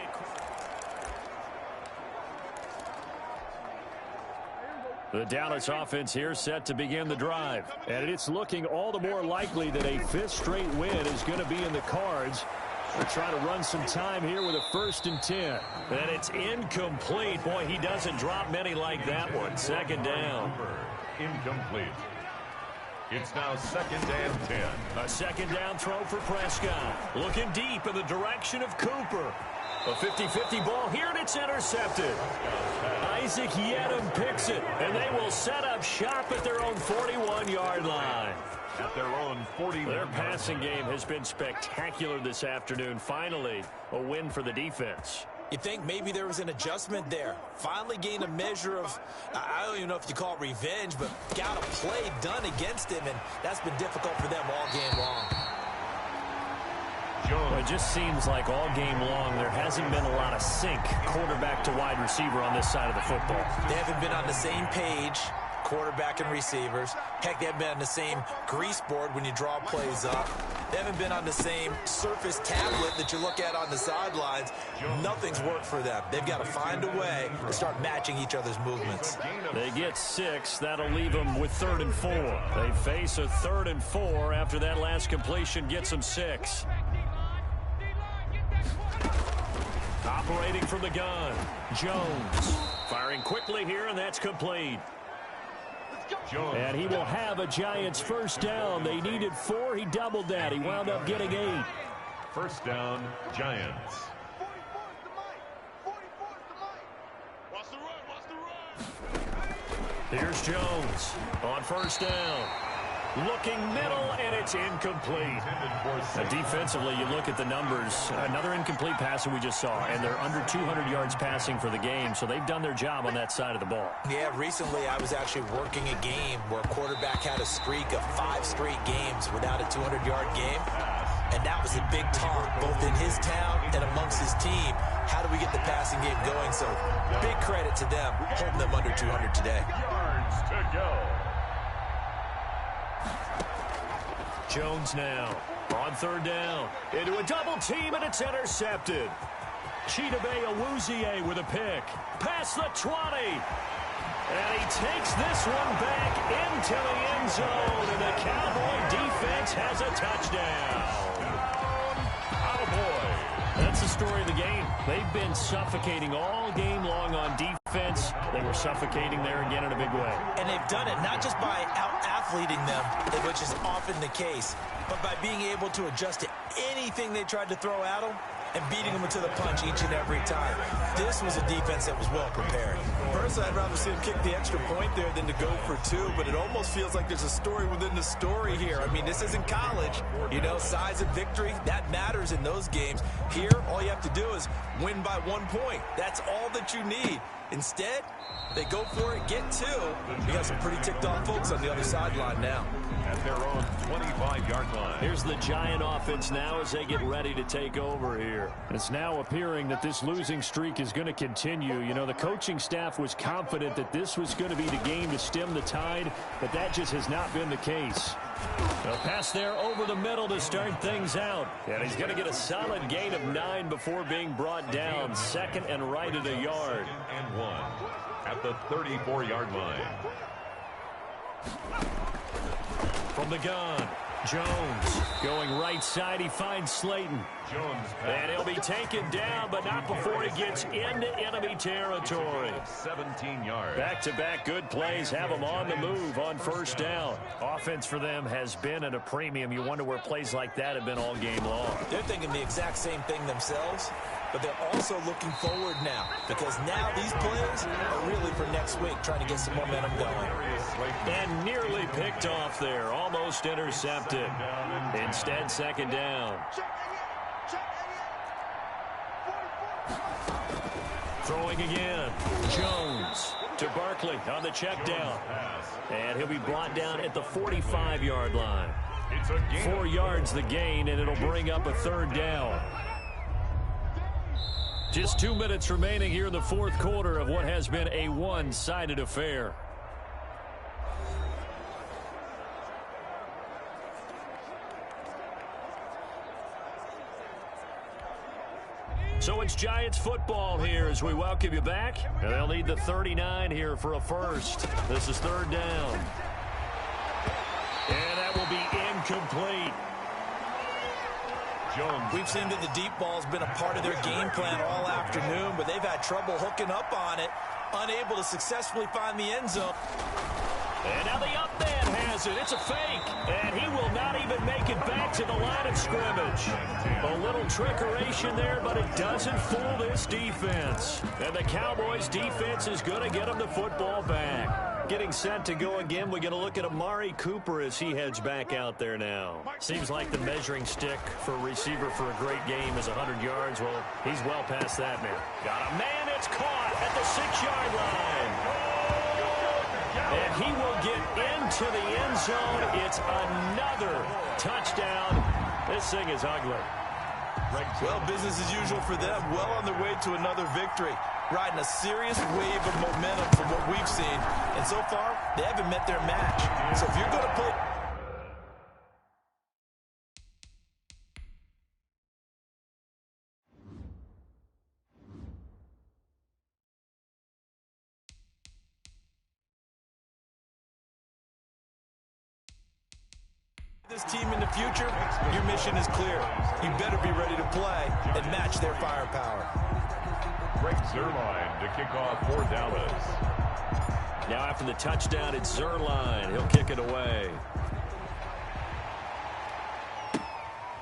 The Dallas offense here set to begin the drive. And it's looking all the more likely that a 5th straight win is going to be in the cards. They're trying to run some time here with a 1st and 10. And it's incomplete. Boy, he doesn't drop many like that one. Second down. Incomplete. It's now second and 10. A second down throw for Prescott. Looking deep in the direction of Cooper. A 50-50 ball here, and it's intercepted. Isaac Yedem picks it, and they will set up shop at their own 41-yard line. At their own 40. Their passing game has been spectacular this afternoon. Finally, a win for the defense. You think maybe there was an adjustment there. Finally gained a measure of, I don't even know if you call it revenge, but got a play done against him, and that's been difficult for them all game long. Well, it just seems like all game long there hasn't been a lot of sync quarterback to wide receiver on this side of the football. They haven't been on the same page, quarterback and receivers. Heck, they haven't been on the same grease board when you draw plays up. They haven't been on the same surface tablet that you look at on the sidelines. Nothing's worked for them. They've got to find a way to start matching each other's movements. They get 6. That'll leave them with 3rd and 4. They face a 3rd and 4 after that last completion gets them 6. Operating from the gun, Jones. Firing quickly here, and that's complete. And he will have a Giants 1st down. They needed 4. He doubled that. He wound up getting 8. First down, Giants. Here's Jones on 1st down. Looking middle, and it's incomplete. Defensively, you look at the numbers. Another incomplete pass that we just saw, and they're under 200 yards passing for the game, so they've done their job on that side of the ball. Yeah, recently I was actually working a game where a quarterback had a streak of 5 straight games without a 200-yard game, and that was a big talk, both in his town and amongst his team. How do we get the passing game going? So big credit to them, holding them under 200 today. Yards to go. Jones now on 3rd down. Into a double team, and it's intercepted. Chidobe Awuzie with a pick. Past the 20. And he takes this one back into the end zone. And the Cowboy defense has a touchdown. Cowboy. That's the story of the game. They've been suffocating all game long on defense. They were suffocating there again in a big way. And they've done it not just by out-athleting them, which is often the case, but by being able to adjust to anything they tried to throw at them and beating them to the punch each and every time. This was a defense that was well prepared. Personally, I'd rather see them kick the extra point there than to go for 2, but it almost feels like there's a story within the story here. I mean, this isn't college. You know, size of victory, that matters in those games. Here, all you have to do is win by 1 point. That's all that you need. Instead, they go for it, get 2. We got some pretty ticked off folks on the other sideline now. At their own 25-yard line. Here's the Giant offense now as they get ready to take over here. It's now appearing that this losing streak is going to continue. You know, the coaching staff was confident that this was going to be the game to stem the tide, but that just has not been the case. A pass there over the middle to start things out. And he's going to get a solid gain of 9 before being brought down. 2nd and right at a yard. And 1 at the 34-yard line. From the gun, Jones going right side. He finds Slayton. And he'll be taken down, but not before he gets into enemy territory. 17 yards. Back-to-back good plays have them on the move on first down. Offense for them has been at a premium. You wonder where plays like that have been all game long. They're thinking the exact same thing themselves, but they're also looking forward now, because now these plays are really for next week, trying to get some momentum going. And nearly picked off there, almost intercepted. Instead, second down. Throwing again. Jones to Barkley on the check down. And he'll be brought down at the 45-yard line. 4 yards the gain, and it'll bring up a third down. Just 2 minutes remaining here in the fourth quarter of what has been a one-sided affair. So it's Giants football here as we welcome you back. And they'll need the 39 here for a first. This is third down. And that will be incomplete. Jones. We've seen that the deep ball's been a part of their game plan all afternoon, but they've had trouble hooking up on it, unable to successfully find the end zone. And now the up man has it. It's a fake. And he will not even make it back to the line of scrimmage. A little trickeration there, but it doesn't fool this defense. And the Cowboys defense is going to get them the football back. Getting set to go again, we're going to look at Amari Cooper as he heads back out there now. Seems like the measuring stick for a receiver for a great game is 100 yards. Well, he's well past that now. Got a man. It's caught at the 6-yard line. And he will get into the end zone. It's another touchdown. This thing is ugly. Well, business as usual for them. Well on their way to another victory. Riding a serious wave of momentum from what we've seen. And so far, they haven't met their match. So if you're going to play... this team in the future, your mission is clear. You better be ready to play and match their firepower. Greg Zuerlein to kick off for Dallas. Now after the touchdown, it's Zuerlein. He'll kick it away.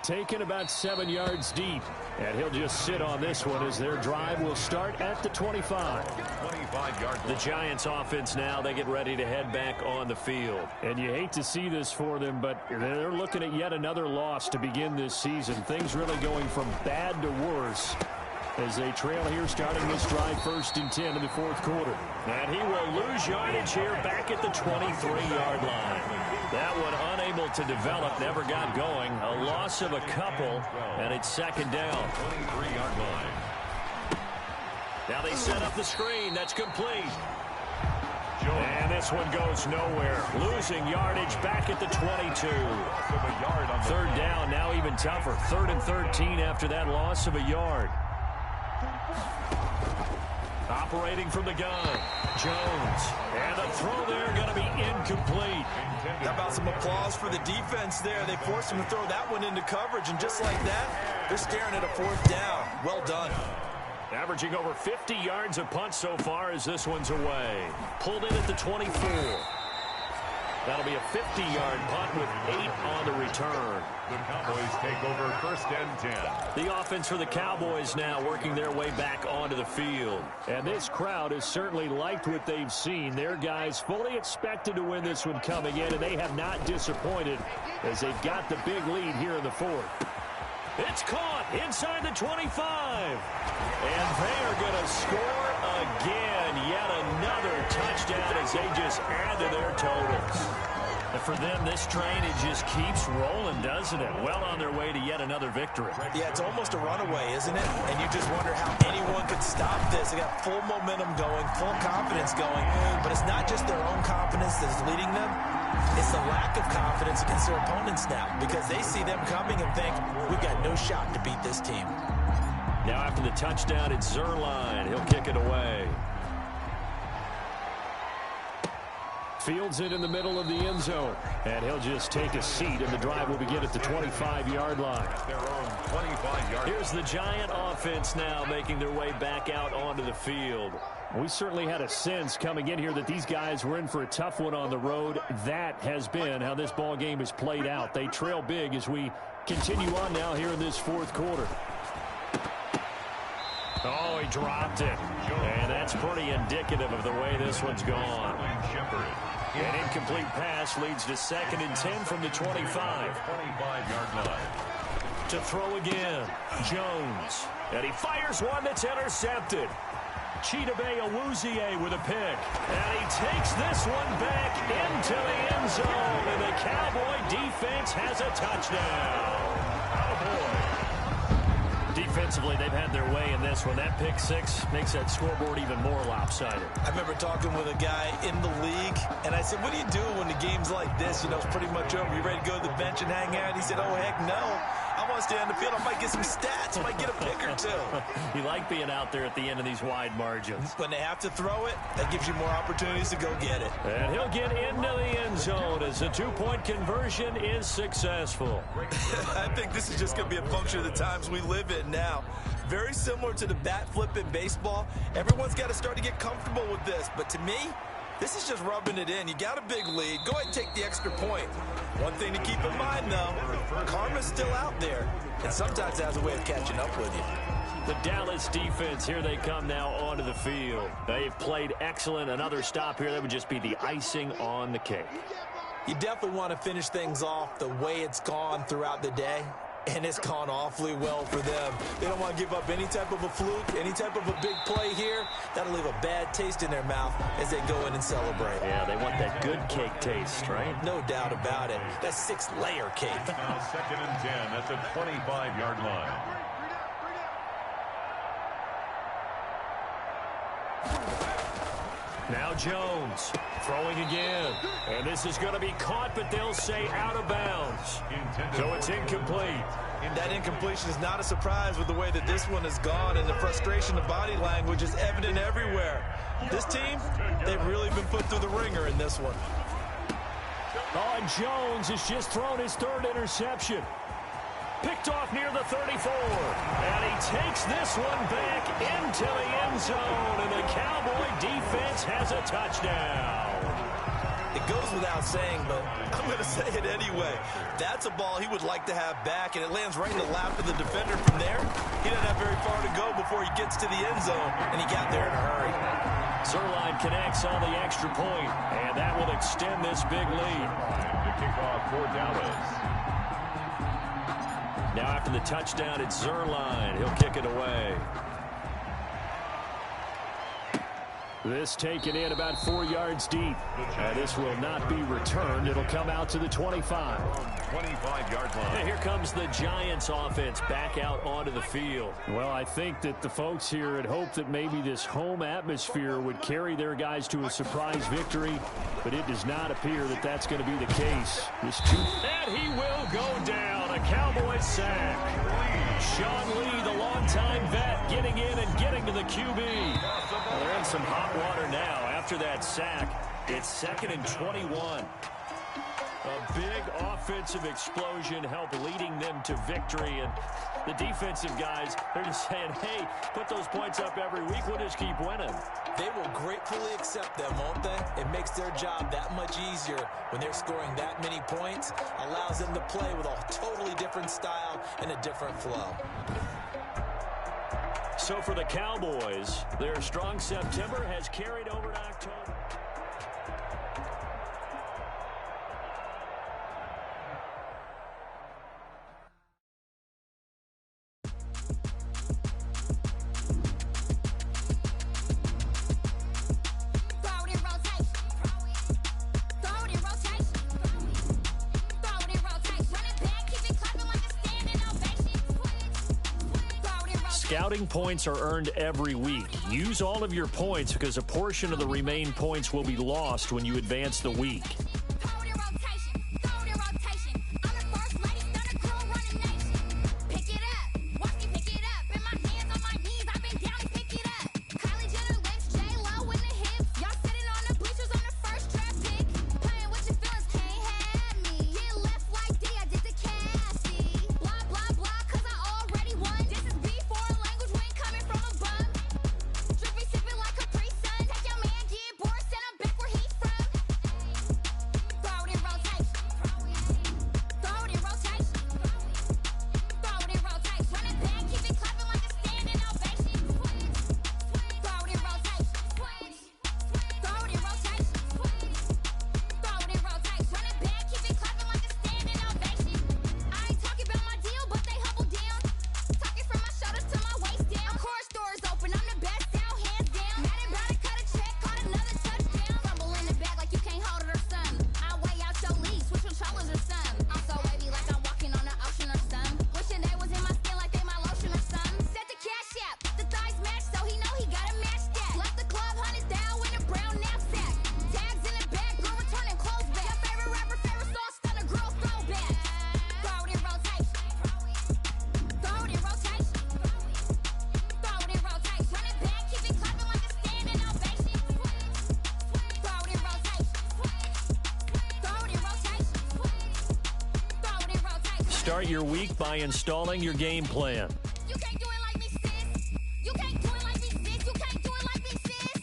Taken about 7 yards deep. And he'll just sit on this one as their drive will start at the 25. 25-yard. The Giants offense now, they get ready to head back on the field. And you hate to see this for them, but they're looking at yet another loss to begin this season. Things really going from bad to worse as they trail here starting this drive 1st and 10 in the fourth quarter. And he will lose yardage here back at the 23-yard line. That one unable to develop, never got going. A loss of a couple, and it's second down. 23-yard line. Now they set up the screen. That's complete. And this one goes nowhere. Losing yardage back at the 22. Third down, now even tougher. 3rd and 13 after that loss of a yard. Operating from the gun, Jones. And the throw there going to be incomplete. How about some applause for the defense there? They forced him to throw that one into coverage, and just like that, they're staring at a 4th down. Well done. Averaging over 50 yards a punt so far as this one's away. Pulled in at the 24. That'll be a 50-yard punt with 8 on the return. The Cowboys take over 1st and 10. The offense for the Cowboys now working their way back onto the field. And this crowd has certainly liked what they've seen. Their guys fully expected to win this one coming in, and they have not disappointed as they've got the big lead here in the 4th. It's caught inside the 25. And they are going to score again. Yet another touchdown as they just add to their totals. And for them, this train, it just keeps rolling, doesn't it? Well on their way to yet another victory. Yeah, it's almost a runaway, isn't it? And you just wonder how anyone could stop this. They got full momentum going, full confidence going. But it's not just their own confidence that's leading them. It's the lack of confidence against their opponents now, because they see them coming and think, we've got no shot to beat this team. Now after the touchdown, it's Zuerlein. He'll kick it away. Fields it in the middle of the end zone. And he'll just take a seat, and the drive will begin at the 25-yard line. Their own 25-yard. Here's the Giant offense now making their way back out onto the field. We certainly had a sense coming in here that these guys were in for a tough one on the road. That has been how this ball game has played out. They trail big as we continue on now here in this fourth quarter. Oh, he dropped it. And that's pretty indicative of the way this one's gone. An incomplete pass leads to 2nd and 10 from the 25. 25-yard line. To throw again, Jones. And he fires one that's intercepted. Chidobe Awuzie with a pick. And he takes this one back into the end zone. And the Cowboy defense has a touchdown. Cowboy. Defensively, they've had their way in this one. That pick six makes that scoreboard even more lopsided. I remember talking with a guy in the league, and I said, what do you do when the game's like this? You know, it's pretty much over. You ready to go to the bench and hang out? He said, oh, heck no. I want to stay on the field. I might get some stats. I might get a pick or two. You like being out there at the end of these wide margins. When they have to throw it, that gives you more opportunities to go get it. And he'll get into the end zone as the two-point conversion is successful. I think this is just going to be a function of the times we live in now. Very similar to the bat flip in baseball. Everyone's got to start to get comfortable with this. But to me, this is just rubbing it in. You got a big lead. Go ahead and take the extra point. One thing to keep in mind, though, karma's still out there. And sometimes it has a way of catching up with you. The Dallas defense, here they come now onto the field. They've played excellent. Another stop here, that would just be the icing on the cake. You definitely want to finish things off the way it's gone throughout the day. And it's gone awfully well for them. They don't want to give up any type of a fluke, any type of a big play here. That'll leave a bad taste in their mouth as they go in and celebrate. Yeah, they want that good cake taste, right? No doubt about it. That 6-layer cake. Now 2nd and 10 at the 25-yard line. Now Jones throwing again. And this is going to be caught, but they'll say out of bounds. So it's incomplete. That incompletion is not a surprise with the way that this one has gone, and the frustration of body language is evident everywhere. This team, they've really been put through the ringer in this one. Oh, and Jones has just thrown his 3rd interception. Picked off near the 34. And he takes this one back into the end zone. And the Cowboy defense has a touchdown. It goes without saying, but I'm going to say it anyway. That's a ball he would like to have back, and it lands right in the lap of the defender from there. He doesn't have very far to go before he gets to the end zone, and he got there in a hurry. Zerline connects on the extra point, and that will extend this big lead. The kickoff for Dallas. Now after the touchdown, it's Zerline. He'll kick it away. This taken in about 4 yards deep. This will not be returned. It'll come out to the 25. 25-yard line. And here comes the Giants offense back out onto the field. Well, I think that the folks here had hoped that maybe this home atmosphere would carry their guys to a surprise victory, but it does not appear that that's going to be the case. And he will go down. A Cowboy sack. Sean Lee, the longtime vet, getting in and getting to the QB. Well, they're in some hot water now. After that sack, it's 2nd and 21. A big offensive explosion helped leading them to victory. And the defensive guys, they're just saying, hey, put those points up every week. We'll just keep winning. They will gratefully accept them, won't they? It makes their job that much easier when they're scoring that many points. Allows them to play with a totally different style and a different flow. So for the Cowboys, their strong September has carried over to October. Scouting points are earned every week. Use all of your points because a portion of the remaining points will be lost when you advance the week. Start your week by installing your game plan. You can't do it like me, sis. You can't do it like me, sis. You can't do it like me, sis.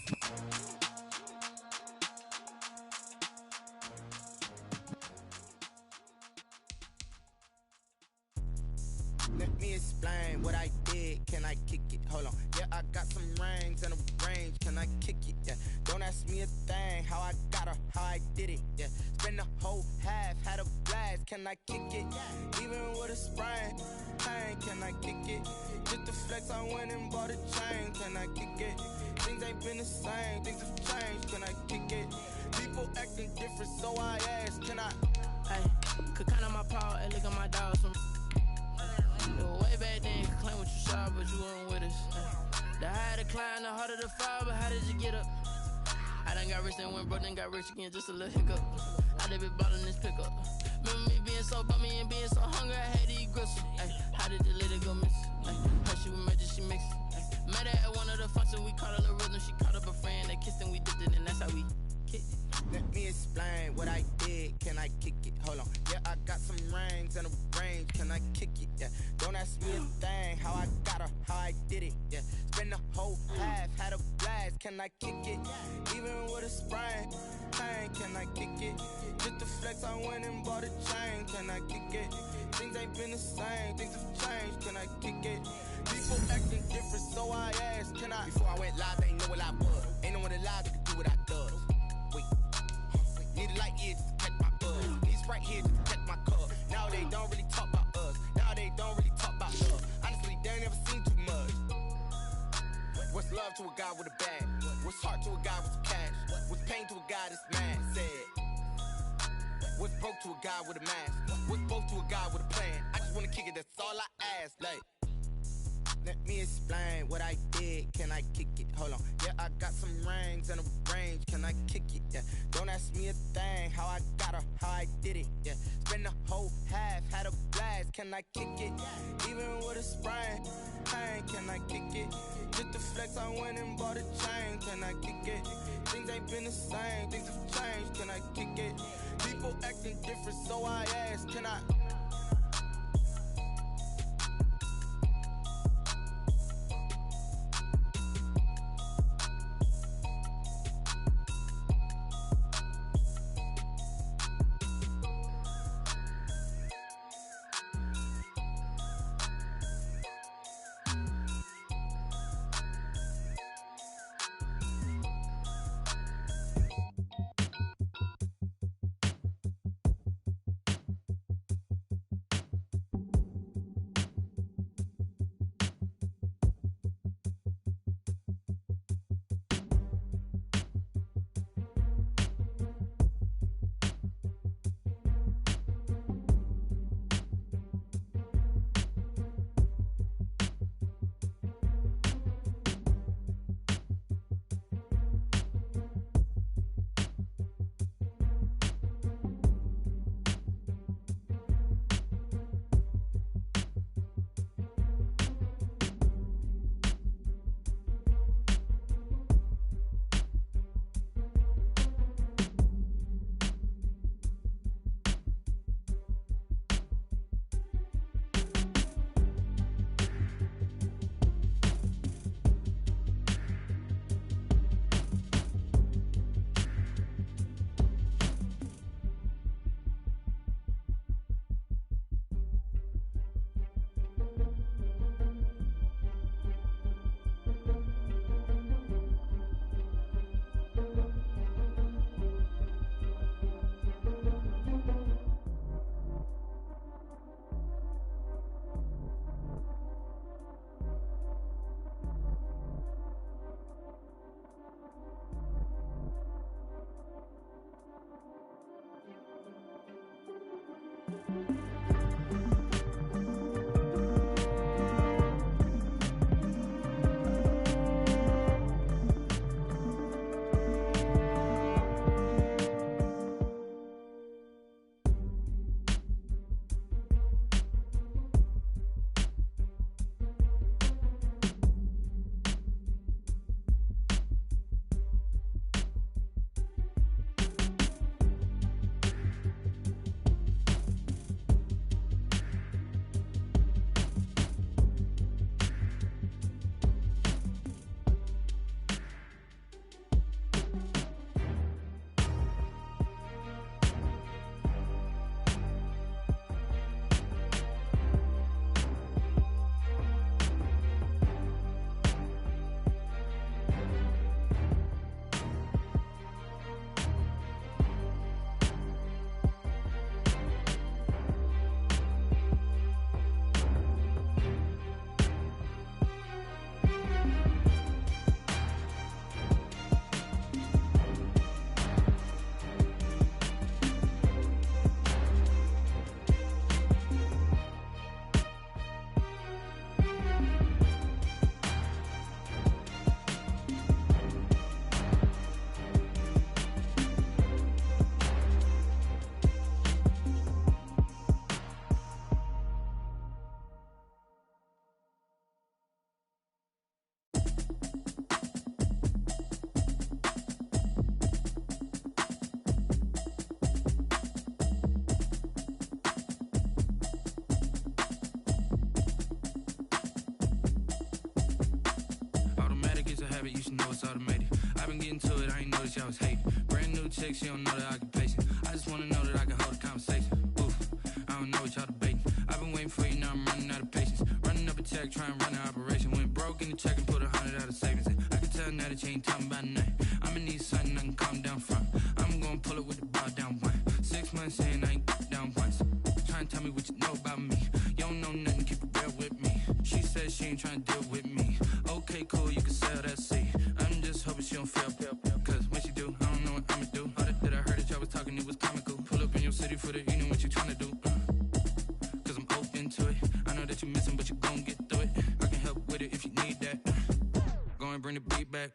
Let me explain what I did. Can I kick it? Hold on. Yeah, I got some rings and a range. Can I kick it? Yeah. Don't ask me a thing. How I got her, how I did it. Yeah. Spend the whole half, had a blast. Can I kick it? Even with a sprain. Pain, can I kick it? Just the flex, I went and bought a chain. Can I kick it? Things ain't been the same. Things have changed. Can I kick it? People acting different, so I asked. Can I? Hey, could count on my paw and look at my dogs from. Way back then, could claim what you saw, but you weren't with us. The higher the climb, the harder the fall, but how did you get up? I done got rich, then went broke, then got rich again, just a little hiccup. I done been ballin' this pickup. Remember me being so bummy and being so hungry, I had to eat gristle. Ay, how did the lady go miss? How she was magic, she mixed. Met her at one of the functions, we caught a little rhythm, she caught up a friend, they kissed and we dipped it, and that's how we kicked it. Let me explain what I did. Can I kick it? Hold on. Yeah, I got some rings and a range. Can I kick it? Yeah. Don't ask me a thing. How I got her, how I did it. Yeah. Spend the whole half, had a blast. Can I kick it? Even with a sprain. Pain, can I kick it? Just the flex, I went and bought a chain. Can I kick it? Things ain't been the same. Things have changed. Can I kick it? People acting different, so I asked. Can I? Before I went live, they ain't know what I was. Ain't no one alive that could do what I does. Wait. Need a light here just to catch my buzz. Need Sprite here just to catch my cup. Now they don't really talk about us. Now they don't really talk about love. Honestly, they ain't never seen too much. What's love to a guy with a bag? What's heart to a guy with some cash? What's pain to a guy that's mad? Said. What's broke to a guy with a mask? What's both to a guy with a plan? I just wanna kick it, that's all I ask. Like. Let me explain what I did. Can I kick it? Hold on. Yeah, I got some rings and a range. Can I kick it? Yeah. Don't ask me a thing. How I got her, how I did it. Yeah. Spend the whole half, had a blast. Can I kick it? Even with a sprain. Pain, can I kick it? Just the flex, I went and bought a chain. Can I kick it? Things ain't been the same. Things have changed. Can I kick it? People acting different, so I asked. Can I? it's automated. I've been getting to it, I ain't noticed y'all was hating. Brand new chick, she don't know the occupation. I just wanna know that I can hold a conversation. Oof, I don't know what y'all debating. I've been waiting for you, now I'm running out of patience. Running up a check, trying to run an operation. Went broke in the check and put 100 out of savings in. I can tell now that you ain't talking about nothing. I'ma need something I can calm down from. I'm gonna pull it with the bar down one. 6 months in, I ain't down once. Trying to tell me what you know about me. You don't know nothing, keep it real with me. She said she ain't trying to deal with me. Okay, cool, you can sell that seat. I'm just hoping she don't fail. Cause when she do, I don't know what I'ma do. All that I heard that y'all was talking, it was comical. Pull up in your city for the evening, what you trying to do? Cause I'm open to it. I know that you're missing, but you gon' get through it. I can help with it if you need that. Go and bring the beat back.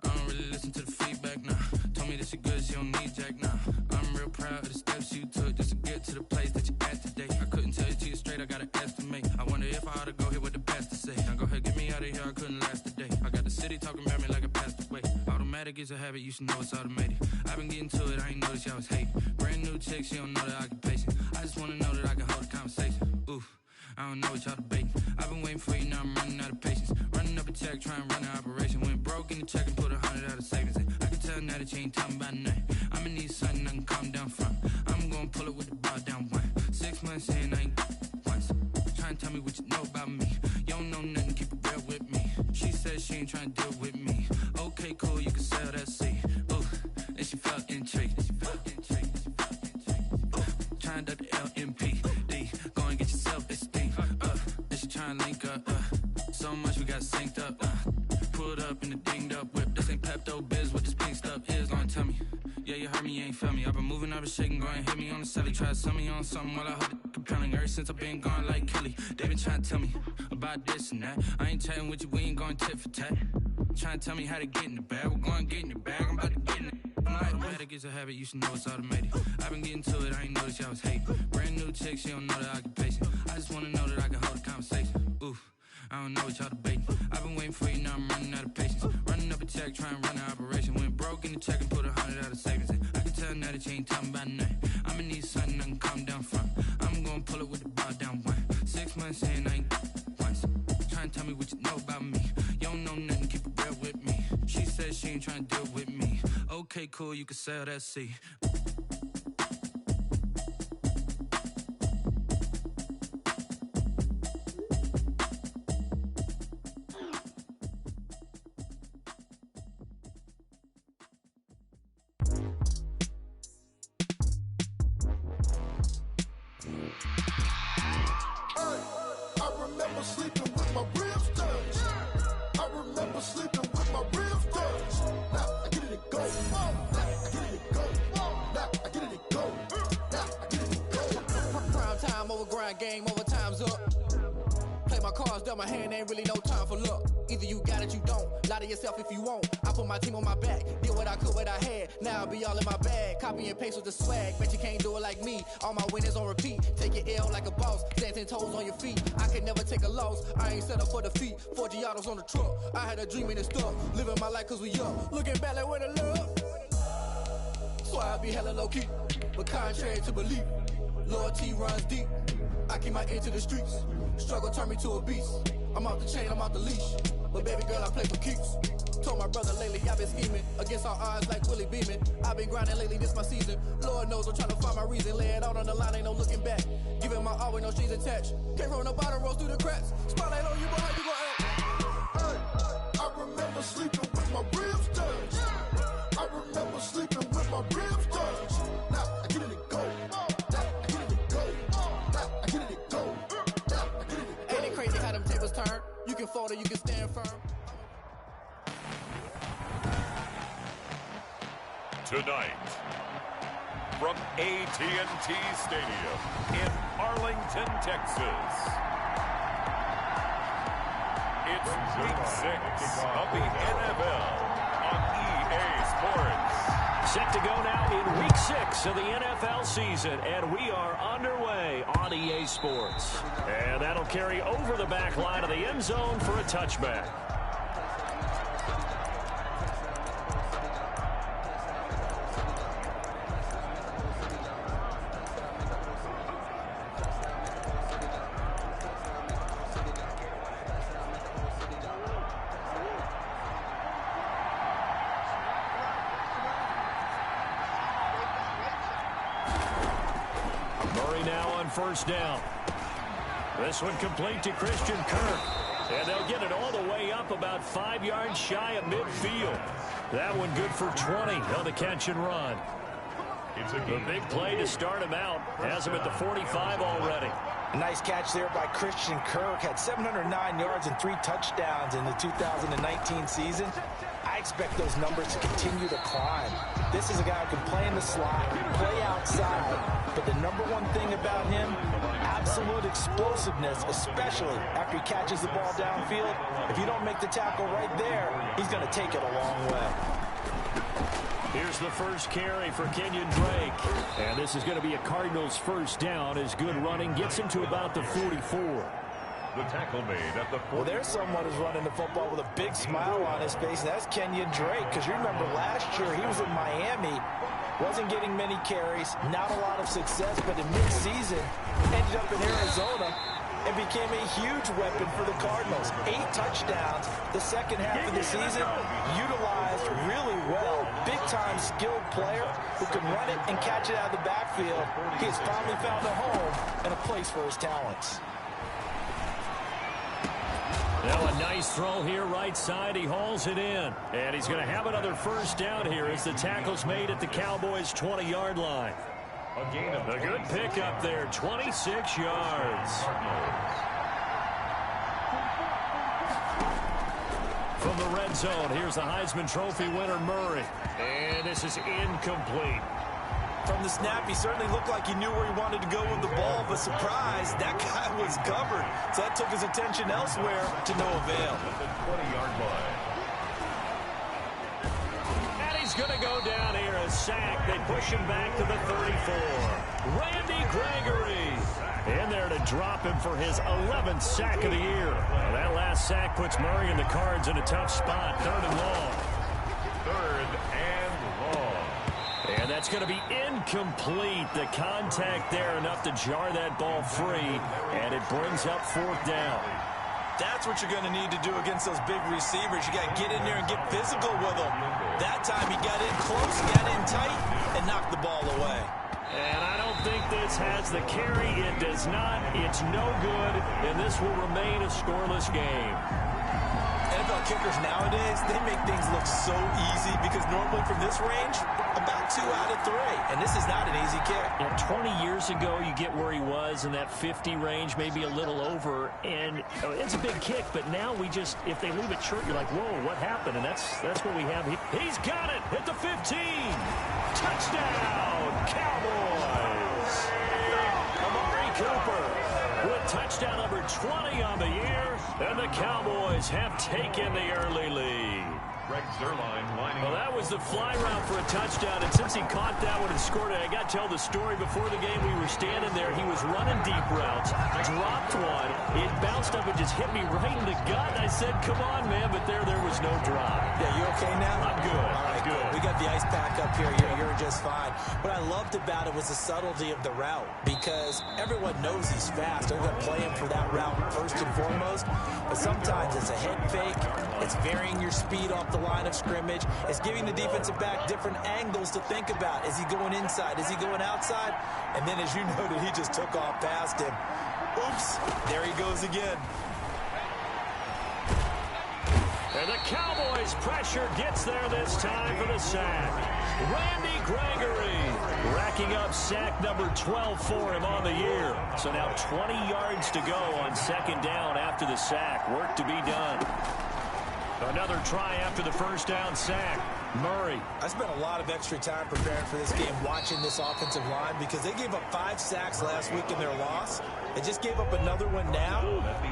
I don't really listen to the feedback, nah. Told me that she good, she don't need jack, nah. I'm real proud of the steps you took just to get to the place that you at today. I couldn't tell you to you straight, I gotta estimate. I wonder if I ought to go here with the pastor say. Now go ahead, get me out of here, I couldn't last a day. I got the city talking about me like I passed away. Automatic is a habit, you should know it's automated. I've been getting to it, I ain't noticed y'all was hating. Brand new chick, she don't know the occupation. I just wanna know that I can hold a conversation. Oof, I don't know what y'all debating. I've been waiting for you, now I'm running out of patience. Running up a check, trying to run an operation. Went broke in the check and put 100 out of savings in. I can tell now that you ain't talking about nothing. I'ma need something I can calm down from. I'm gonna pull it with the bar down one. 6 months in, I ain't once. Trying to tell me what you know about me. You don't know nothing, keep it real with me. She said she ain't trying to deal with me. Okay, cool, you can sell that seat. Ooh, then she felt intrigued. Trying to the LMPD. Go and get your self-esteem. Then she trying to link up. So much we got synced up. Pulled up in the dinged up whip. This ain't Pepto-Biz, what this pink stuff is. Gonna tell me. Yeah, you heard me, you ain't felt me. I've been moving, I've been shaking, go and hit me on the celly. Try to sell me on something while I hold it compelling. Ever since I've been gone like Kelly, they been trying to tell me about this and that. I ain't chatting with you, we ain't going tit for tat. Trying to tell me how to get in the bag. We're going to get in the bag, I'm about to get in it. Automatic is a habit, you should know it's automated. I've been getting to it, I ain't noticed y'all was hating. Brand new chick, she don't know the occupation. I just wanna know that I can hold a conversation. Oof, I don't know what y'all debating. I've been waiting for you, now I'm running out of patience. Running up a check, trying to run an operation. Went broke in the check and put 100 out of savings in. I can tell now that you ain't talking about nothing. I'ma need something I can calm down from. I'm gonna pull it with the bar down one. 6 months in, I ain't once. Trying to tell me what you know about me. You don't know nothing, keep it real with me. She said she ain't trying to deal with me. Okay, cool, you can sell that seat. Game over, time's up. Play my cards, dealt my hand, ain't really no time for luck. Either you got it, you don't. Lie to yourself if you won't. I put my team on my back, did what I could, what I had. Now I'll be all in my bag. Copy and paste with the swag. Bet you can't do it like me. All my winners on repeat. Take your L like a boss. Stand 10 toes on your feet. I can never take a loss. I ain't set up for defeat. 4 Giottos on the truck. I had a dream and it's stuck. Living my life cause we young. Looking back like where the love. So I be hella low key. But contrary to belief, loyalty runs deep. I keep my ear to the streets. Struggle turned me to a beast. I'm off the chain, I'm off the leash. But baby girl, I play for keeps. Told my brother lately, I've been scheming. Against all odds like Willie Beeman. I've been grinding lately, this my season. Lord knows I'm trying to find my reason. Lay it out on the line, ain't no looking back. Giving my all with no strings attached. Came from the bottom, rose through the cracks. Spotlight on you, boy, how you gon' act? Hey, I remember sleeping with my ribs touched. I remember sleeping with my ribs touched. Now I get it and go. Turn. You can fold or you can stand firm. Tonight, from AT&T Stadium in Arlington, Texas, it's Week 6 of the NFL on EA Sports. Set to go now in Week 6 of the NFL season, and we are underway on EA Sports. And that'll carry over the back line of the end zone for a touchback. Murray now on first down. This one complete to Christian Kirk. And they'll get it all the way up about 5 yards shy of midfield. That one good for 20 on the catch and run. The big play to start him out. Has him at the 45 already. A nice catch there by Christian Kirk. Had 709 yards and 3 touchdowns in the 2019 season. I expect those numbers to continue to climb. This is a guy who can play in the slot, play outside, but the number one thing about him, absolute explosiveness, especially after he catches the ball downfield. If you don't make the tackle right there, he's going to take it a long way. Here's the first carry for Kenyon Drake. And this is going to be a Cardinals first down as good running gets him to about the 44. The tackle made at the 40. Well, there's someone who's running the football with a big smile on his face, and that's Kenyon Drake. Because you remember last year he was in Miami, wasn't getting many carries, not a lot of success, but in midseason ended up in Arizona and became a huge weapon for the Cardinals. 8 touchdowns the second half of the season, utilized really well. Big-time skilled player who can run it and catch it out of the backfield. He has finally found a home and a place for his talents. Now a nice throw here right side. He hauls it in. And he's going to have another first down here as the tackle's made at the Cowboys' 20-yard line. A good pickup there, 26 yards. From the red zone, here's the Heisman Trophy winner, Murray. And this is incomplete. From the snap, he certainly looked like he knew where he wanted to go with the ball, but surprise, that guy was covered. So that took his attention elsewhere to no avail. At the 20-yard line. And he's going to go down here, a sack. They push him back to the 34. Randy Gregory in there to drop him for his 11th sack of the year. Well, that last sack puts Murray and the Cards in a tough spot. 3rd and long. 3rd and long. And that's going to be incomplete. The contact there enough to jar that ball free. And it brings up 4th down. That's what you're going to need to do against those big receivers. You got to get in there and get physical with them. That time he got in close, got in tight, and knocked the ball away. And I don't think this has the carry. It does not. It's no good. And this will remain a scoreless game. NFL kickers nowadays, they make things look so easy because normally from this range, about 2 out of 3. And this is not an easy kick. Yeah, 20 years ago, you get where he was in that 50 range, maybe a little over. And it's a big kick, but now we just, if they leave it short, you're like, whoa, what happened? And that's what we have. He's got it at the 15. Touchdown, Cowboys. Amari Cooper with touchdown number 20 on the year. And the Cowboys have taken the early lead. Greg Zerline lining Well, that was the fly route for a touchdown, and since he caught that one and scored it, I got to tell the story. Before the game, we were standing there. He was running deep routes, dropped one. It bounced up and just hit me right in the gut. I said, come on, man, but there was no drop. Yeah, you okay now? I'm good. All right, good. We got the ice pack up here. You're just fine. What I loved about it was the subtlety of the route because everyone knows he's fast. They're going to play him for that route first and foremost, but sometimes it's a head fake. It's varying your speed off the line of scrimmage. It's giving the defensive back different angles to think about. Is he going inside? Is he going outside? And then, as you noted, he just took off past him. Oops, there he goes again. And the Cowboys' pressure gets there this time for the sack. Randy Gregory racking up sack number 12 for him on the year. So now 20 yards to go on 2nd down after the sack. Work to be done. Another try after the first down sack. Murray. I spent a lot of extra time preparing for this game, watching this offensive line, because they gave up 5 sacks last week in their loss. They just gave up another one now.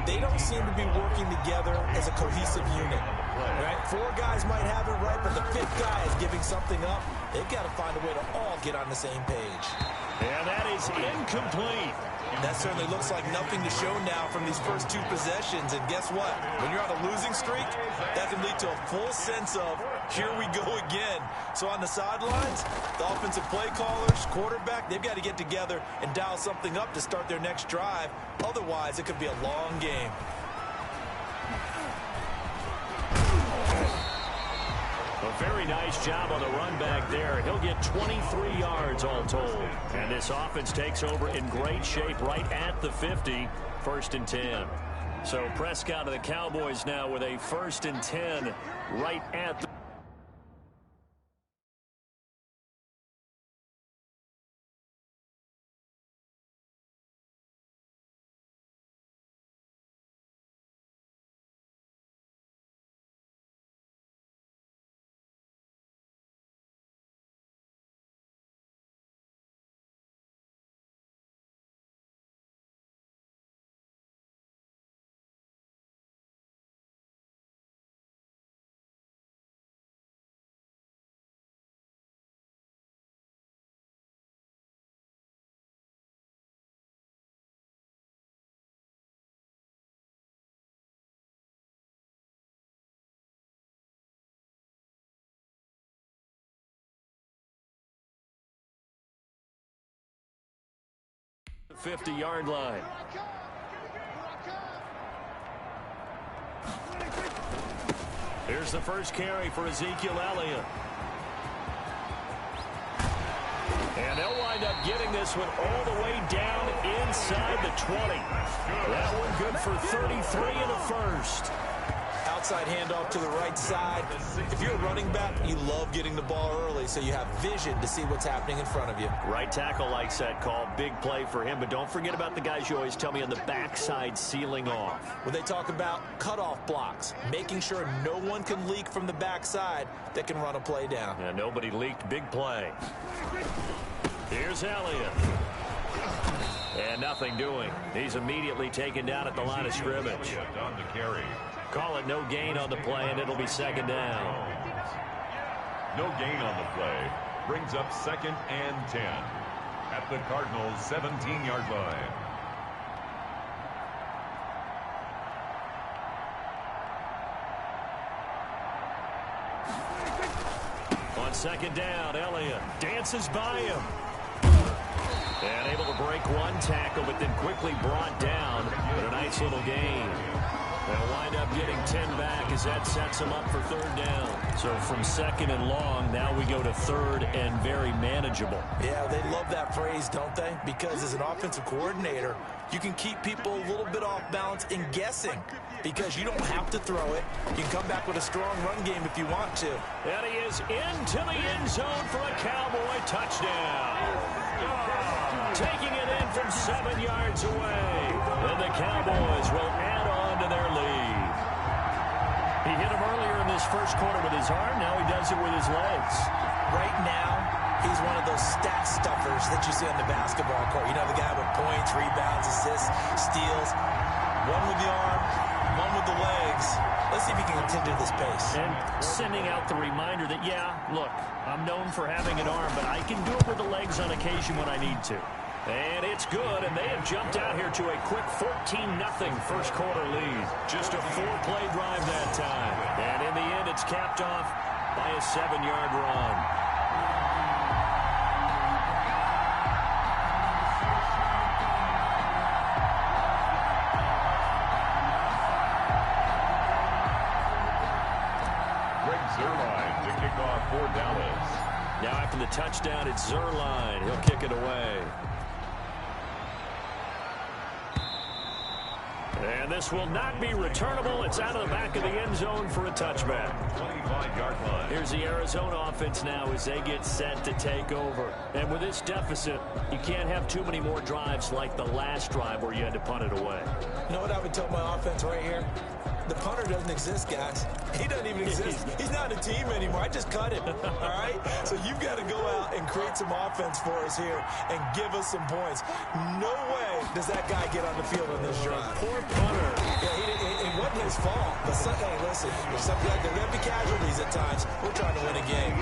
They don't seem to be working together as a cohesive unit. Right? 4 guys might have it right, but the 5th guy is giving something up. They've got to find a way to all get on the same page. And that is incomplete. That certainly looks like nothing to show now from these first 2 possessions. And guess what? When you're on a losing streak, that can lead to a full sense of, here we go again. So on the sidelines, the offensive play callers, quarterback, they've got to get together and dial something up to start their next drive. Otherwise, it could be a long game. A very nice job on the run back there. He'll get 23 yards all told. And this offense takes over in great shape right at the 50, 1st and 10. So Prescott of the Cowboys now with a 1st and 10 right at the 50-yard line. Here's the first carry for Ezekiel Elliott. And they'll wind up getting this one all the way down inside the 20. That one good for 33 and a first. Outside handoff to the right side. If you're a running back, you love getting the ball early so you have vision to see what's happening in front of you. Right tackle likes that call. Big play for him. But don't forget about the guys you always tell me on the backside sealing off. When they talk about cutoff blocks, making sure no one can leak from the backside that can run a play down. Yeah, nobody leaked. Big play. Here's Elliott. And nothing doing. He's immediately taken down at the line of scrimmage. On the carry. Call it no gain on the play, and it'll be 2nd down. No gain on the play. Brings up 2nd and 10 at the Cardinals' 17-yard line. On 2nd down, Elliott dances by him. And able to break one tackle, but then quickly brought down. But a nice little gain. They'll wind up getting 10 back as that sets them up for 3rd down. So from 2nd and long, now we go to 3rd and very manageable. Yeah, they love that phrase, don't they? Because as an offensive coordinator, you can keep people a little bit off balance in guessing because you don't have to throw it. You can come back with a strong run game if you want to. And he is into the end zone for a Cowboy touchdown. Taking it in from 7 yards away. And the Cowboys will add on to their lead. He hit him earlier in this first quarter with his arm. Now he does it with his legs. Right now, he's one of those stat stuffers that you see on the basketball court. You know, the guy with points, rebounds, assists, steals. One with the arm, one with the legs. Let's see if he can continue this pace. And sending out the reminder that, yeah, look, I'm known for having an arm, but I can do it with the legs on occasion when I need to. And it's good, and they have jumped out here to a quick 14-0 first quarter lead. Just a 4-play drive that time. And in the end, it's capped off by a 7-yard run. Zerline to kick off for Dallas. Now after the touchdown, it's Zerline. He'll kick it away. And this will not be returnable. It's out of the back of the end zone for a touchback. 25-yard line. Here's the Arizona offense now as they get set to take over. And with this deficit, you can't have too many more drives like the last drive where you had to punt it away. You know what I would tell my offense right here? The punter doesn't exist, guys. He doesn't even exist. He's not a team anymore. I just cut him, all right? So you've got to go out and create some offense for us here and give us some points. No way does that guy get on the field on this drive. Poor punter. Yeah, it wasn't his fault. But hey, listen, there's something like there are going to be casualties at times. We're trying to win a game.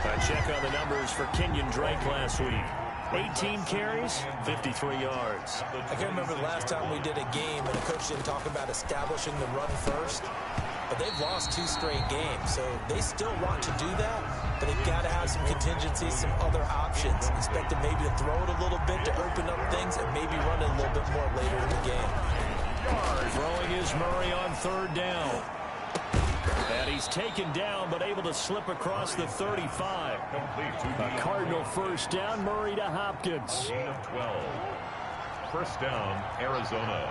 A check on the numbers for Kenyon Drake last week. 18 carries, 53 yards. I can't remember the last time we did a game and a coach didn't talk about establishing the run first. But they've lost 2 straight games, so they still want to do that, but they've got to have some contingencies, some other options. Expect them maybe to throw it a little bit to open up things and maybe run it a little bit more later in the game. Throwing is Murray on 3rd down. And he's taken down, but able to slip across the 35. A Cardinal first down, Murray to Hopkins. Gain of 12. First down, Arizona.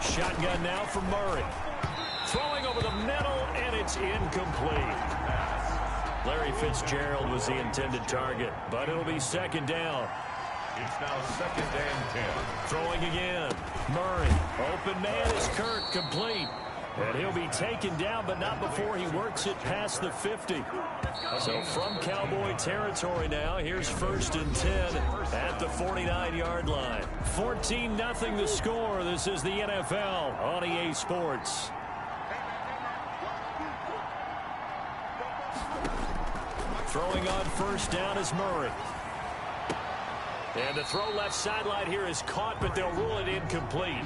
Shotgun now for Murray. Throwing over the middle, and it's incomplete. Larry Fitzgerald was the intended target, but it'll be second down. It's now second and 10. Throwing again. Murray. Open man is Kirk, complete. And he'll be taken down, but not before he works it past the 50. So from Cowboy territory now, here's first and 10 at the 49-yard line. 14-0 the score. This is the NFL on EA Sports. Throwing on first down is Murray. And the throw left sideline here is caught, but they'll rule it incomplete.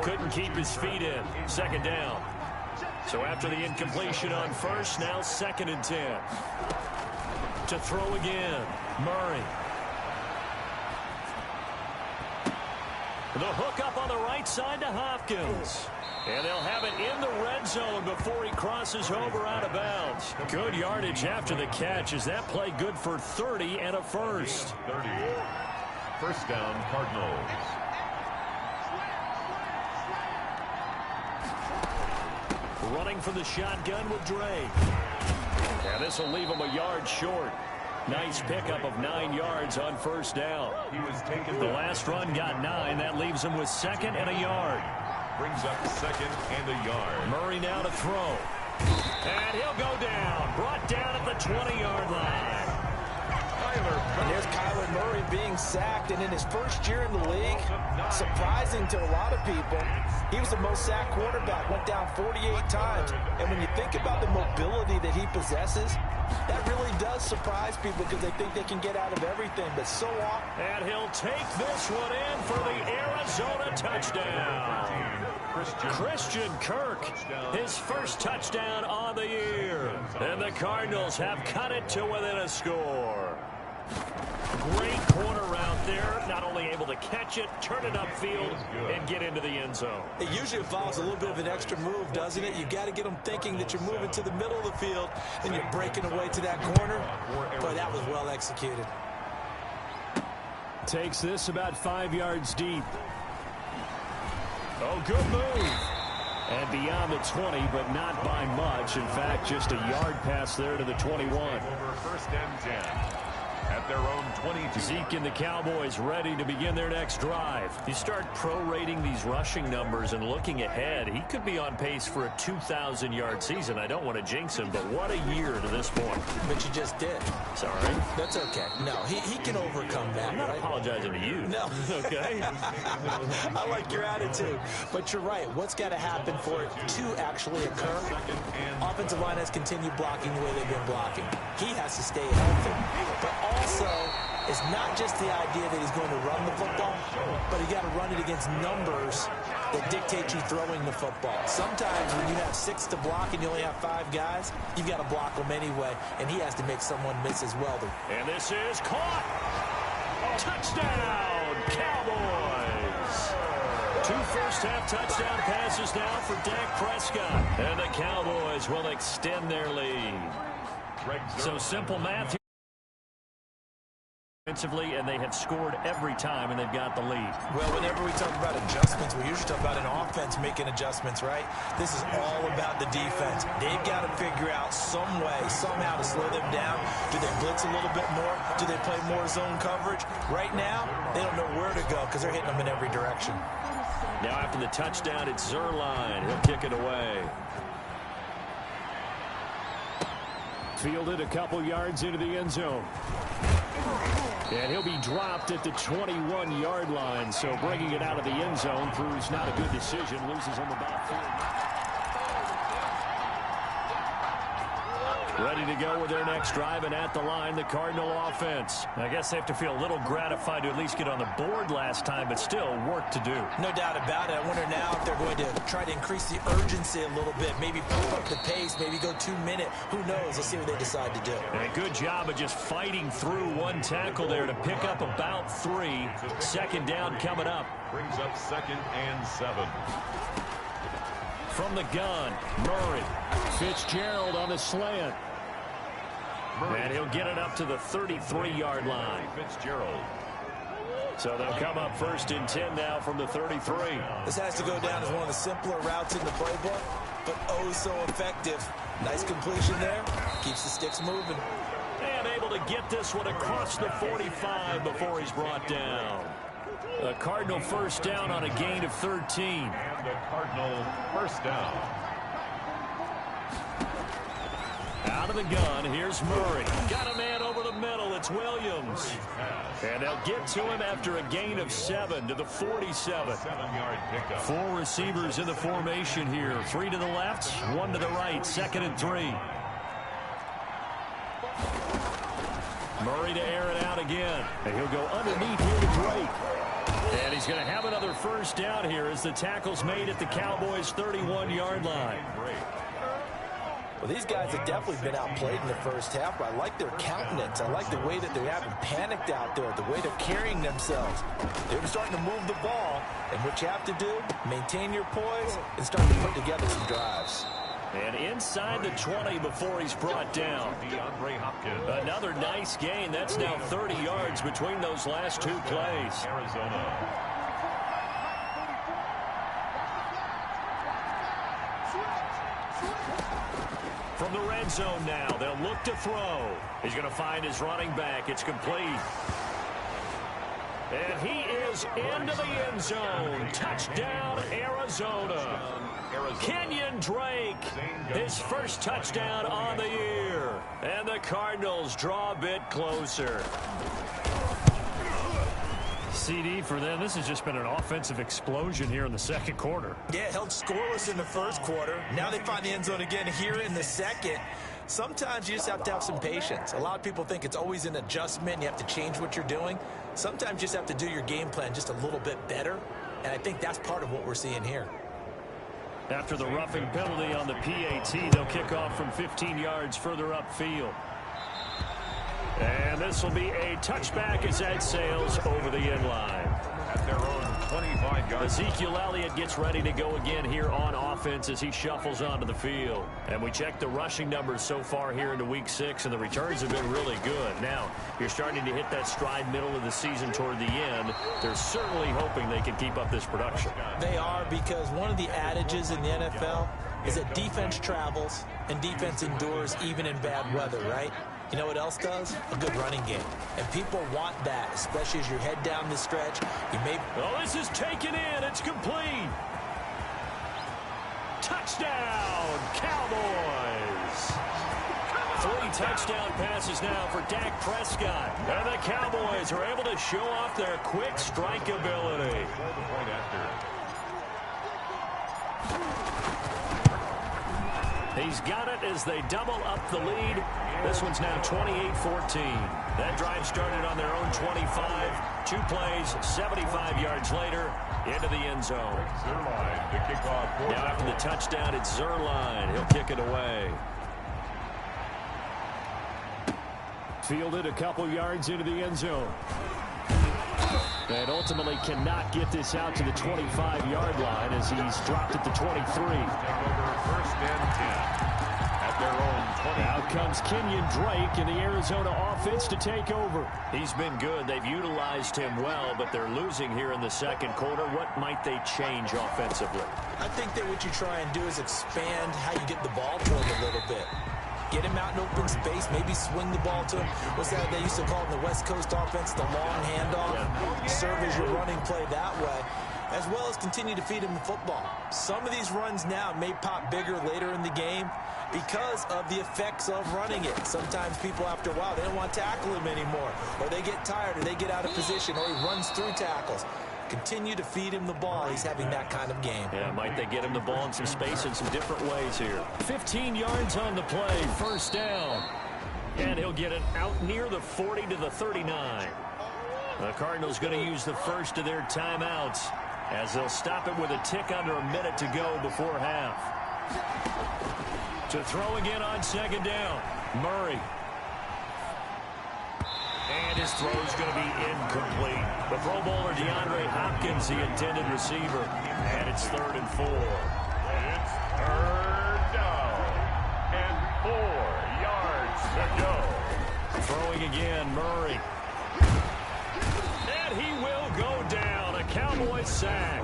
Couldn't keep his feet in. Second down. So after the incompletion on first, now second and 10. To throw again, Murray. The hook up on the right side to Hopkins. And they'll have it in the red zone before he crosses over out of bounds. Good yardage after the catch. Is that play good for 30 and a first? 30. First down, Cardinals. Running from the shotgun with Drake. And this will leave him a yard short. Nice pickup of 9 yards on first down. He was taken. The last run got 9. That leaves him with second and a yard. Brings up second and a yard. Murray now to throw. And he'll go down. Brought down at the 20-yard line. And there's Kyler Murray being sacked, and in his first year in the league, surprising to a lot of people, he was the most sacked quarterback, went down 48 times. And when you think about the mobility that he possesses, that really does surprise people because they think they can get out of everything, but so often. And he'll take this one in for the Arizona touchdown. Christian Kirk, his first touchdown on the year. And the Cardinals have cut it to within a score. Great corner route there. Not only able to catch it, turn it upfield, and get into the end zone. It usually involves a little bit of an extra move, doesn't it? You got to get them thinking that you're moving to the middle of the field and you're breaking away to that corner. Boy, that was well executed. Takes this about 5 yards deep. Oh, good move. And beyond the 20, but not by much. In fact, just a yard pass there to the 21. Over first and 10. At their own 22. Zeke and the Cowboys ready to begin their next drive. You start prorating these rushing numbers and looking ahead, he could be on pace for a 2,000-yard season. I don't want to jinx him, but what a year to this point. But you just did. Sorry. That's okay. No, he can overcome that. I'm not apologizing to you. No. Okay. I like your attitude. But you're right. What's got to happen for it to actually occur? Offensive line has continued blocking the way they've been blocking. He has to stay healthy. But also, it's not just the idea that he's going to run the football, but you got to run it against numbers that dictate you throwing the football. Sometimes when you have 6 to block and you only have 5 guys, you've got to block them anyway, and he has to make someone miss as well. And this is caught. Touchdown, Cowboys. 2 first-half touchdown passes now for Dak Prescott. And the Cowboys will extend their lead. So simple math offensively, and they have scored every time, and they've got the lead. Well, whenever we talk about adjustments, we usually talk about an offense making adjustments, right? This is all about the defense. They've got to figure out some way, somehow to slow them down. Do they blitz a little bit more? Do they play more zone coverage? Right now, they don't know where to go because they're hitting them in every direction. Now after the touchdown, it's Zerline. He'll kick it away. Fielded a couple yards into the end zone. And he'll be dropped at the 21-yard line. So bringing it out of the end zone proves not a good decision. Loses him about 4. Ready to go with their next drive, and at the line, the Cardinal offense. I guess they have to feel a little gratified to at least get on the board last time, but still work to do. No doubt about it. I wonder now if they're going to try to increase the urgency a little bit, maybe pump up the pace, maybe go 2-minute. Who knows? Let's see what they decide to do. And a good job of just fighting through one tackle there to pick up about 3. Second down coming up. Brings up 2nd and 7. From the gun, Murray. Fitzgerald on the slant. And he'll get it up to the 33-yard line. Fitzgerald. So they'll come up 1st and 10 now from the 33. This has to go down as one of the simpler routes in the playbook, but oh so effective. Nice completion there. Keeps the sticks moving. And able to get this one across the 45 before he's brought down. A Cardinal first down on a gain of 13. And the Cardinal first down. Out of the gun, here's Murray. Got a man over the middle. It's Williams. And they'll get to him after a gain of 7 to the 47. 7-yard pickup. 4 receivers in the formation here. 3 to the left, 1 to the right. 2nd and 3. Murray to air it out again. And he'll go underneath here to Drake. And he's going to have another first down here as the tackle's made at the Cowboys' 31-yard line. Well, these guys have definitely been outplayed in the first half, but I like their countenance. I like the way that they haven't panicked out there, the way they're carrying themselves. They're starting to move the ball, and what you have to do, maintain your poise and start to put together some drives. And inside the 20 before he's brought down. Another nice gain. That's now 30 yards between those last 2 plays. Arizona. From the red zone now, they'll look to throw. He's going to find his running back. It's complete. And he is into the end zone. Touchdown, Arizona. Kenyon Drake, his first touchdown on the year. And the Cardinals draw a bit closer. CD for them. This has just been an offensive explosion here in the second quarter. Yeah, held scoreless in the first quarter. Now they find the end zone again here in the second. Sometimes you just have to have some patience. A lot of people think it's always an adjustment. You have to change what you're doing. Sometimes you just have to do your game plan just a little bit better. And I think that's part of what we're seeing here. After the roughing penalty on the PAT, they'll kick off from 15 yards further upfield. And this will be a touchback as that sails over the end line. At their own 25-yard. Ezekiel Elliott gets ready to go again here on offense as he shuffles onto the field. And we check the rushing numbers so far here into week 6, and the returns have been really good. Now, you're starting to hit that stride middle of the season toward the end. They're certainly hoping they can keep up this production. They are, because one of the adages in the NFL is that defense travels and defense endures even in bad weather, right? You know what else does? A good running game. And people want that, especially as you head down the stretch. You may... Oh, this is taken in. It's complete. Touchdown, Cowboys. 3 touchdown passes now for Dak Prescott. And the Cowboys are able to show off their quick strike ability. He's got it as they double up the lead. This one's now 28-14. That drive started on their own 25. 2 plays, 75 yards later, into the end zone. Now after the touchdown, it's Zerline. He'll kick it away. Fielded a couple yards into the end zone. And ultimately cannot get this out to the 25-yard line as he's dropped at the 23. First and 10 at their own 20. Out comes Kenyon Drake in the Arizona offense to take over. He's been good. They've utilized him well, but they're losing here in the second quarter. What might they change offensively? I think that what you try and do is expand how you get the ball to him a little bit. Get him out in open space, maybe swing the ball to him. What's that they used to call in the West Coast offense, the long handoff? Yeah. Serve as your running play that way, as well as continue to feed him the football. Some of these runs now may pop bigger later in the game because of the effects of running it. Sometimes people, after a while, they don't want to tackle him anymore, or they get tired, or they get out of position, or he runs through tackles. Continue to feed him the ball. He's having that kind of game. Yeah, might they get him the ball in some space in some different ways here. 15 yards on the play, first down. And he'll get it out near the 40 to the 39. The Cardinals going to use the first of their timeouts as they'll stop it with a tick under a minute to go before half. To throw again on second down, Murray. And his throw is going to be incomplete. The Pro Bowler DeAndre Hopkins, the intended receiver. And it's 3rd and 4. It's 3rd down and 4 yards to go. Throwing again, Murray. And he will go down. A Cowboys sack.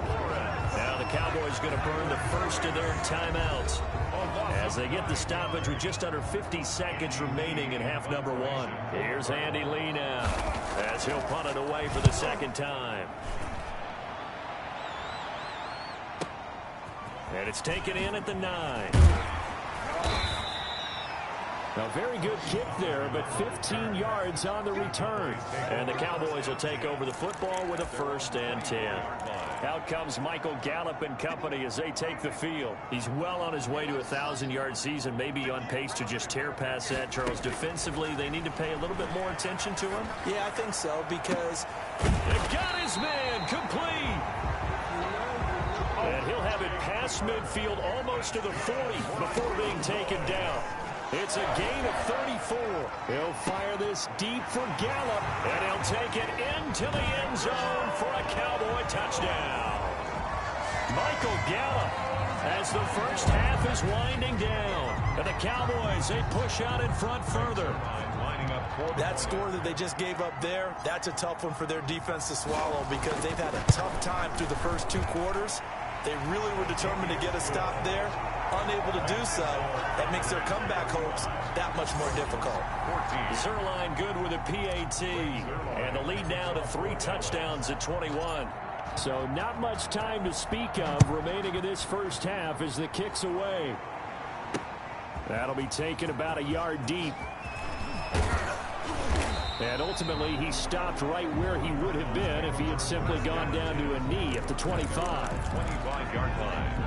Now the Cowboys going to burn the first of their timeouts as they get the stoppage with just under 50 seconds remaining in half number 1. Here's Andy Lee now as he'll punt it away for the second time. And it's taken in at the 9. A very good kick there, but 15 yards on the return. And the Cowboys will take over the football with a 1st and 10. Out comes Michael Gallup and company as they take the field. He's well on his way to a 1,000-yard season, maybe on pace to just tear past that. Charles, defensively, they need to pay a little bit more attention to him? Yeah, I think so, because it got his man complete. And he'll have it past midfield almost to the 40 before being taken down. It's a gain of 34. He'll fire this deep for Gallup, and he'll take it into the end zone for a Cowboy touchdown. Michael Gallup, as the first half is winding down. And the Cowboys, they push out in front further. That score that they just gave up there, that's a tough one for their defense to swallow because they've had a tough time through the first 2 quarters. They really were determined to get a stop there. Unable to do so, that makes their comeback hopes that much more difficult. Zerline good with a PAT, and the lead now to 3 touchdowns at 21. So not much time to speak of remaining in this first half as the kick's away. That'll be taken about a yard deep. And ultimately, he stopped right where he would have been if he had simply gone down to a knee at the 25. 25-yard line.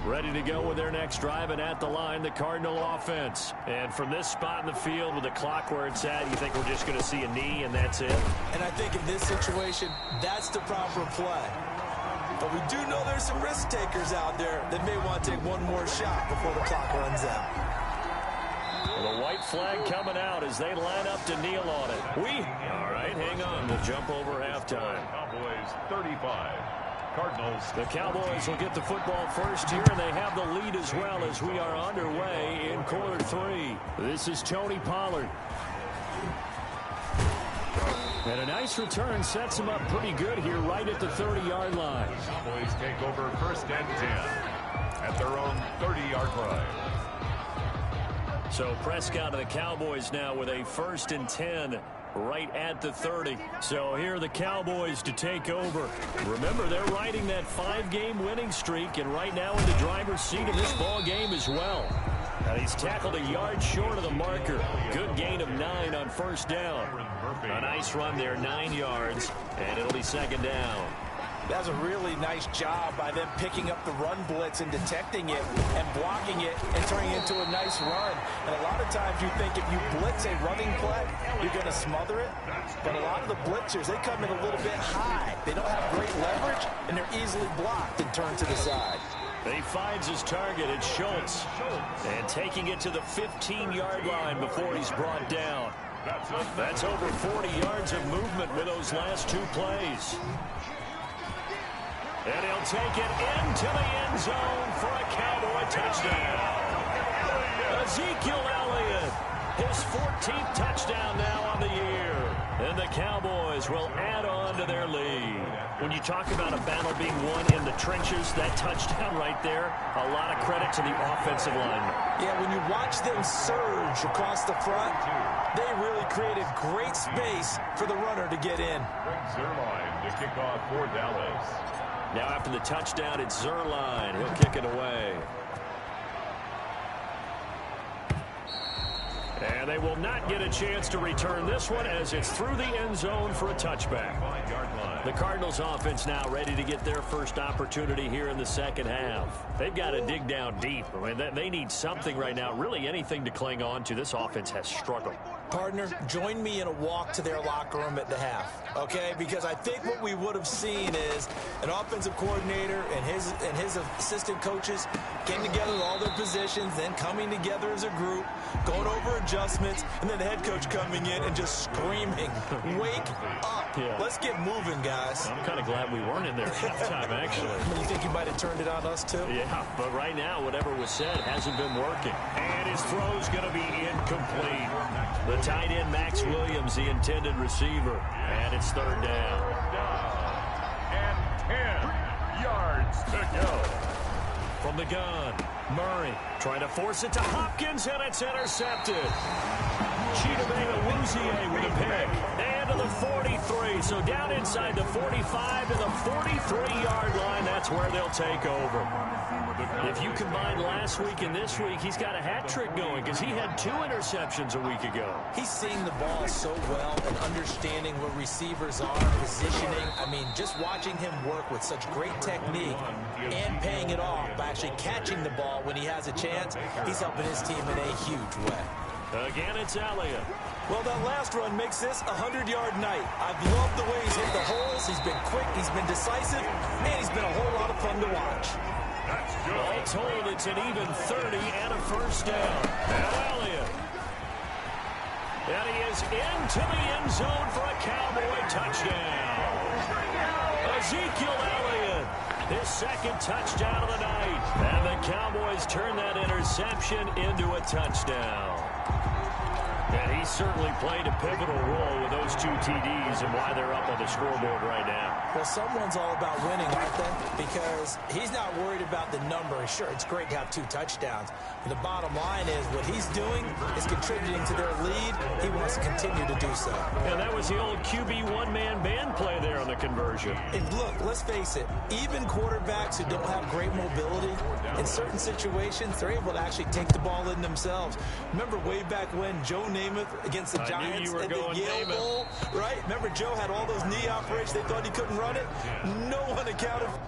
Ready to go with their next drive, and at the line, the Cardinal offense. And from this spot in the field with the clock where it's at, you think we're just going to see a knee and that's it? And I think in this situation, that's the proper play. But we do know there's some risk takers out there that may want to take one more shot before the clock runs out. Well, the white flag coming out as they line up to kneel on it. All right, hang on. We'll jump over halftime. Cowboys 35. Cardinals. The Cowboys will get the football first here, and they have the lead as well as we are underway in quarter 3. This is Tony Pollard. And a nice return sets him up pretty good here right at the 30-yard line. Cowboys take over 1st and 10 at their own 30-yard line. So Prescott and the Cowboys now with a 1st and 10 right at the 30. So here are the Cowboys to take over. Remember, they're riding that 5-game winning streak, and right now in the driver's seat of this ball game as well. And he's tackled a yard short of the marker. Good gain of 9 on 1st down. A nice run there, 9 yards, and it'll be 2nd down. That's a really nice job by them picking up the run blitz and detecting it and blocking it and turning it into a nice run. And a lot of times you think if you blitz a running play, you're going to smother it. But a lot of the blitzers, they come in a little bit high. They don't have great leverage, and they're easily blocked and turned to the side. He finds his target. It's Schultz. And taking it to the 15-yard line before he's brought down. That's over 40 yards of movement with those last 2 plays. And he'll take it into the end zone for a Cowboy touchdown. Ezekiel Elliott, his 14th touchdown now on the year. And the Cowboys will add on to their lead. When you talk about a battle being won in the trenches, that touchdown right there, a lot of credit to the offensive linemen. Yeah, when you watch them surge across the front, they really created great space for the runner to get in. Zerline to kick off for Dallas. Now after the touchdown, it's Zerline. He'll kick it away. And they will not get a chance to return this one as it's through the end zone for a touchback. 5-yard line. The Cardinals offense now ready to get their first opportunity here in the second half. They've got to dig down deep. I mean, they need something right now, really anything to cling on to. This offense has struggled. Partner, join me in a walk to their locker room at the half, okay? Because I think what we would have seen is an offensive coordinator and his assistant coaches getting together with all their positions, then coming together as a group, going over adjustments, and then the head coach coming in and just screaming, "Wake up. Yeah. Let's get moving, guys." I'm kind of glad we weren't in there at halftime, actually. You think you might have turned it on us, too? Yeah, but right now, whatever was said hasn't been working. And his throw's going to be incomplete. The tight end, Max Williams, the intended receiver. And it's third down. And 10 yards to go. From the gun, Murray trying to force it to Hopkins, and it's intercepted. Chidobe Awuzie with a pick. And to the 43. So down inside the 45 to the 43-yard line. That's where they'll take over. If you combine last week and this week, he's got a hat trick going because he had 2 interceptions a week ago. He's seeing the ball so well and understanding where receivers are, positioning. I mean, just watching him work with such great technique and paying it off by actually catching the ball when he has a chance, he's helping his team in a huge way. Again, it's Elliott. Well, that last run makes this a 100-yard night. I've loved the way he's hit the holes. He's been quick, he's been decisive, and he's been a whole lot of fun to watch. All told, it's an even 30 and a first down. Now Elliott. And he is into the end zone for a Cowboy touchdown. Ezekiel Elliott, his second touchdown of the night. And the Cowboys turn that interception into a touchdown. And he certainly played a pivotal role with those 2 TDs and why they're up on the scoreboard right now. Well, someone's all about winning, aren't they? Because he's not worried about the number. Sure, it's great to have 2 touchdowns. But the bottom line is what he's doing is contributing to their lead. He wants to continue to do so. And that was the old QB one-man band play there on the conversion. And look, let's face it, even quarterbacks who don't have great mobility, in certain situations, they're able to actually take the ball in themselves. Remember way back when Joe Namath against the Giants at the Yale Bowl, right? Remember Joe had all those knee operations. They thought he couldn't run it. No one accounted for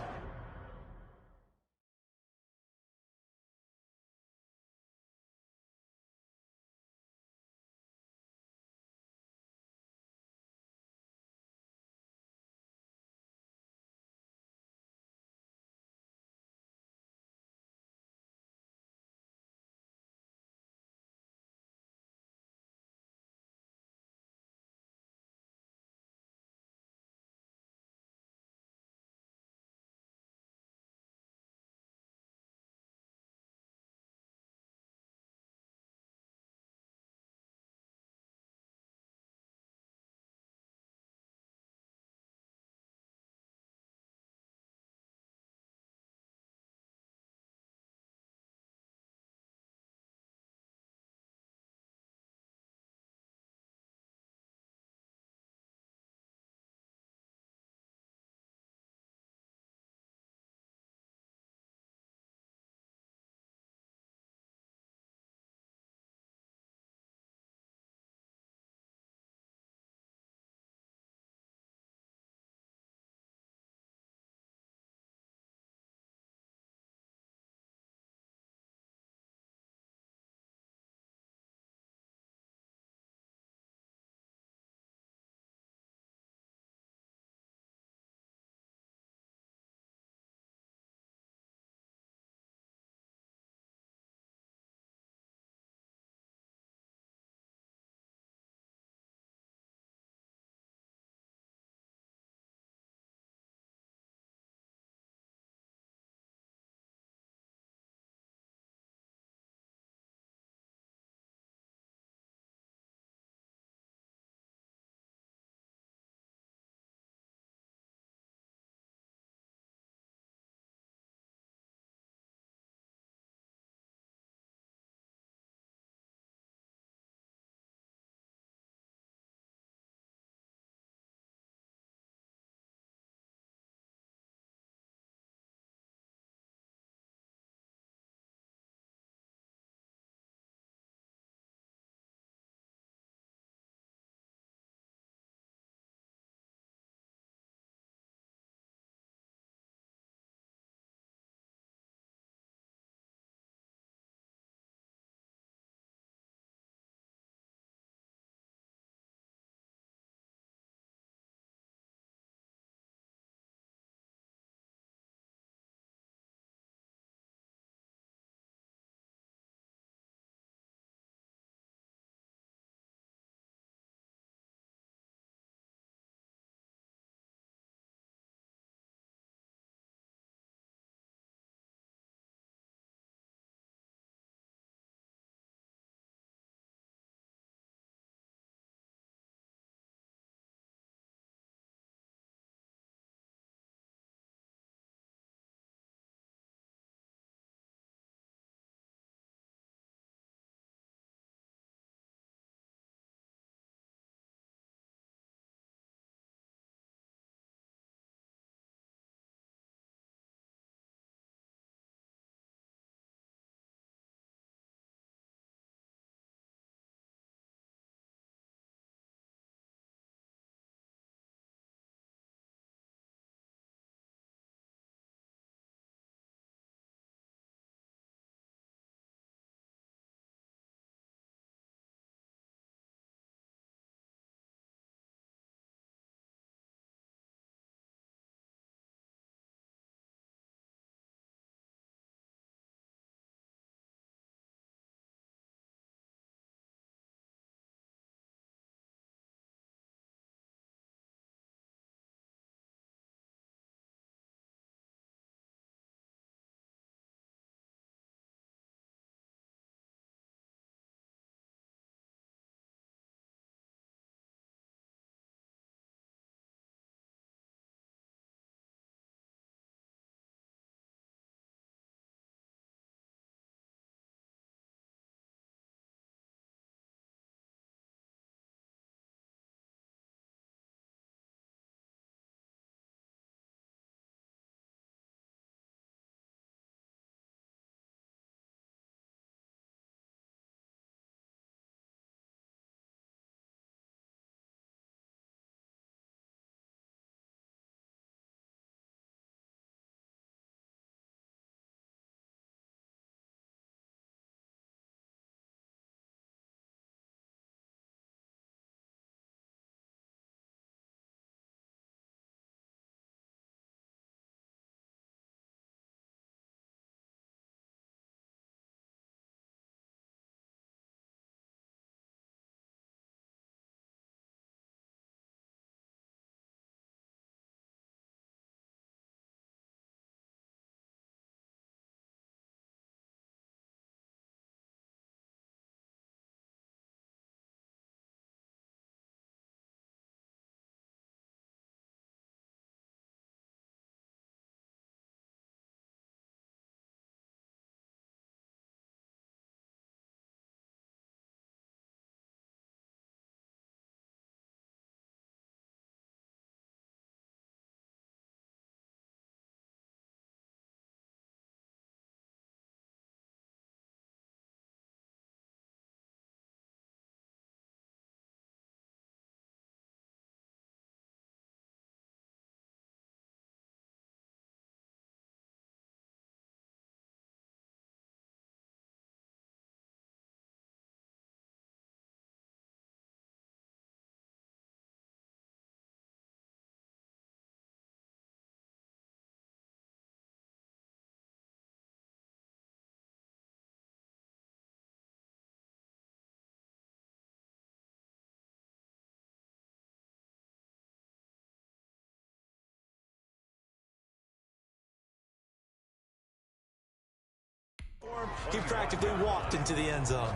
He practically walked into the end zone.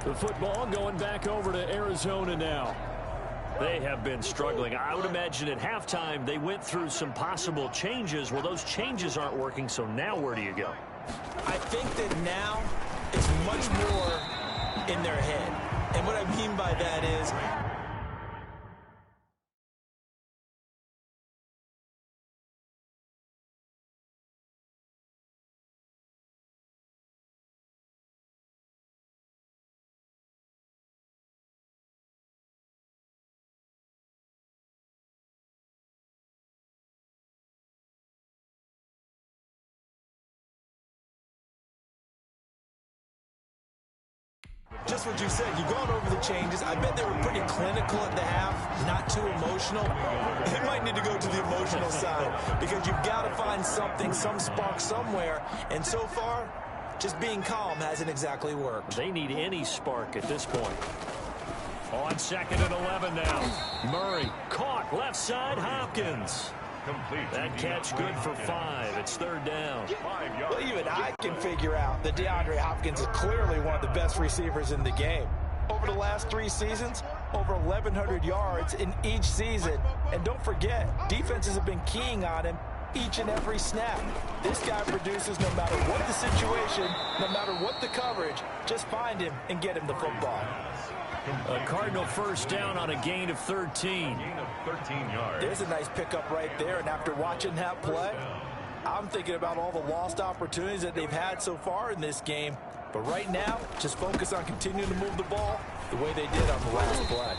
The football going back over to Arizona now. They have been struggling. I would imagine at halftime they went through some possible changes. Well, those changes aren't working, so now where do you go? I think that now it's much more in their head. And what I mean by that is just what you said. You've gone over the changes. I bet they were pretty clinical at the half, not too emotional. They might need to go to the emotional side because you've got to find something, some spark somewhere. And so far, just being calm hasn't exactly worked. They need any spark at this point. On 2nd and 11 now. Murray caught left side. Hopkins. That catch good for 5. It's 3rd down. Well, even I can figure out that DeAndre Hopkins is clearly one of the best receivers in the game. Over the last 3 seasons, over 1,100 yards in each season. And don't forget, defenses have been keying on him each and every snap. This guy produces no matter what the situation, no matter what the coverage. Just find him and get him the football. A Cardinal first down on a gain of 13. Gain of 13 yards. There's a nice pickup right there, and after watching that play, I'm thinking about all the lost opportunities that they've had so far in this game. But right now, just focus on continuing to move the ball the way they did on the last play.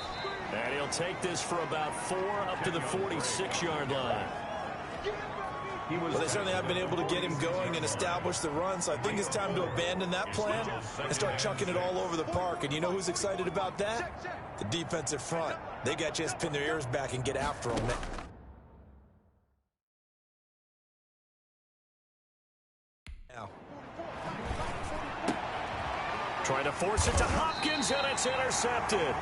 And he'll take this for about 4 up to the 46-yard line. Well, they certainly have been able to get him going and establish the run, so I think it's time to abandon that plan and start chunking it all over the park. And you know who's excited about that? The defensive front. They got a chance to pin their ears back and get after him. Now. Trying to force it to Hopkins, and it's intercepted.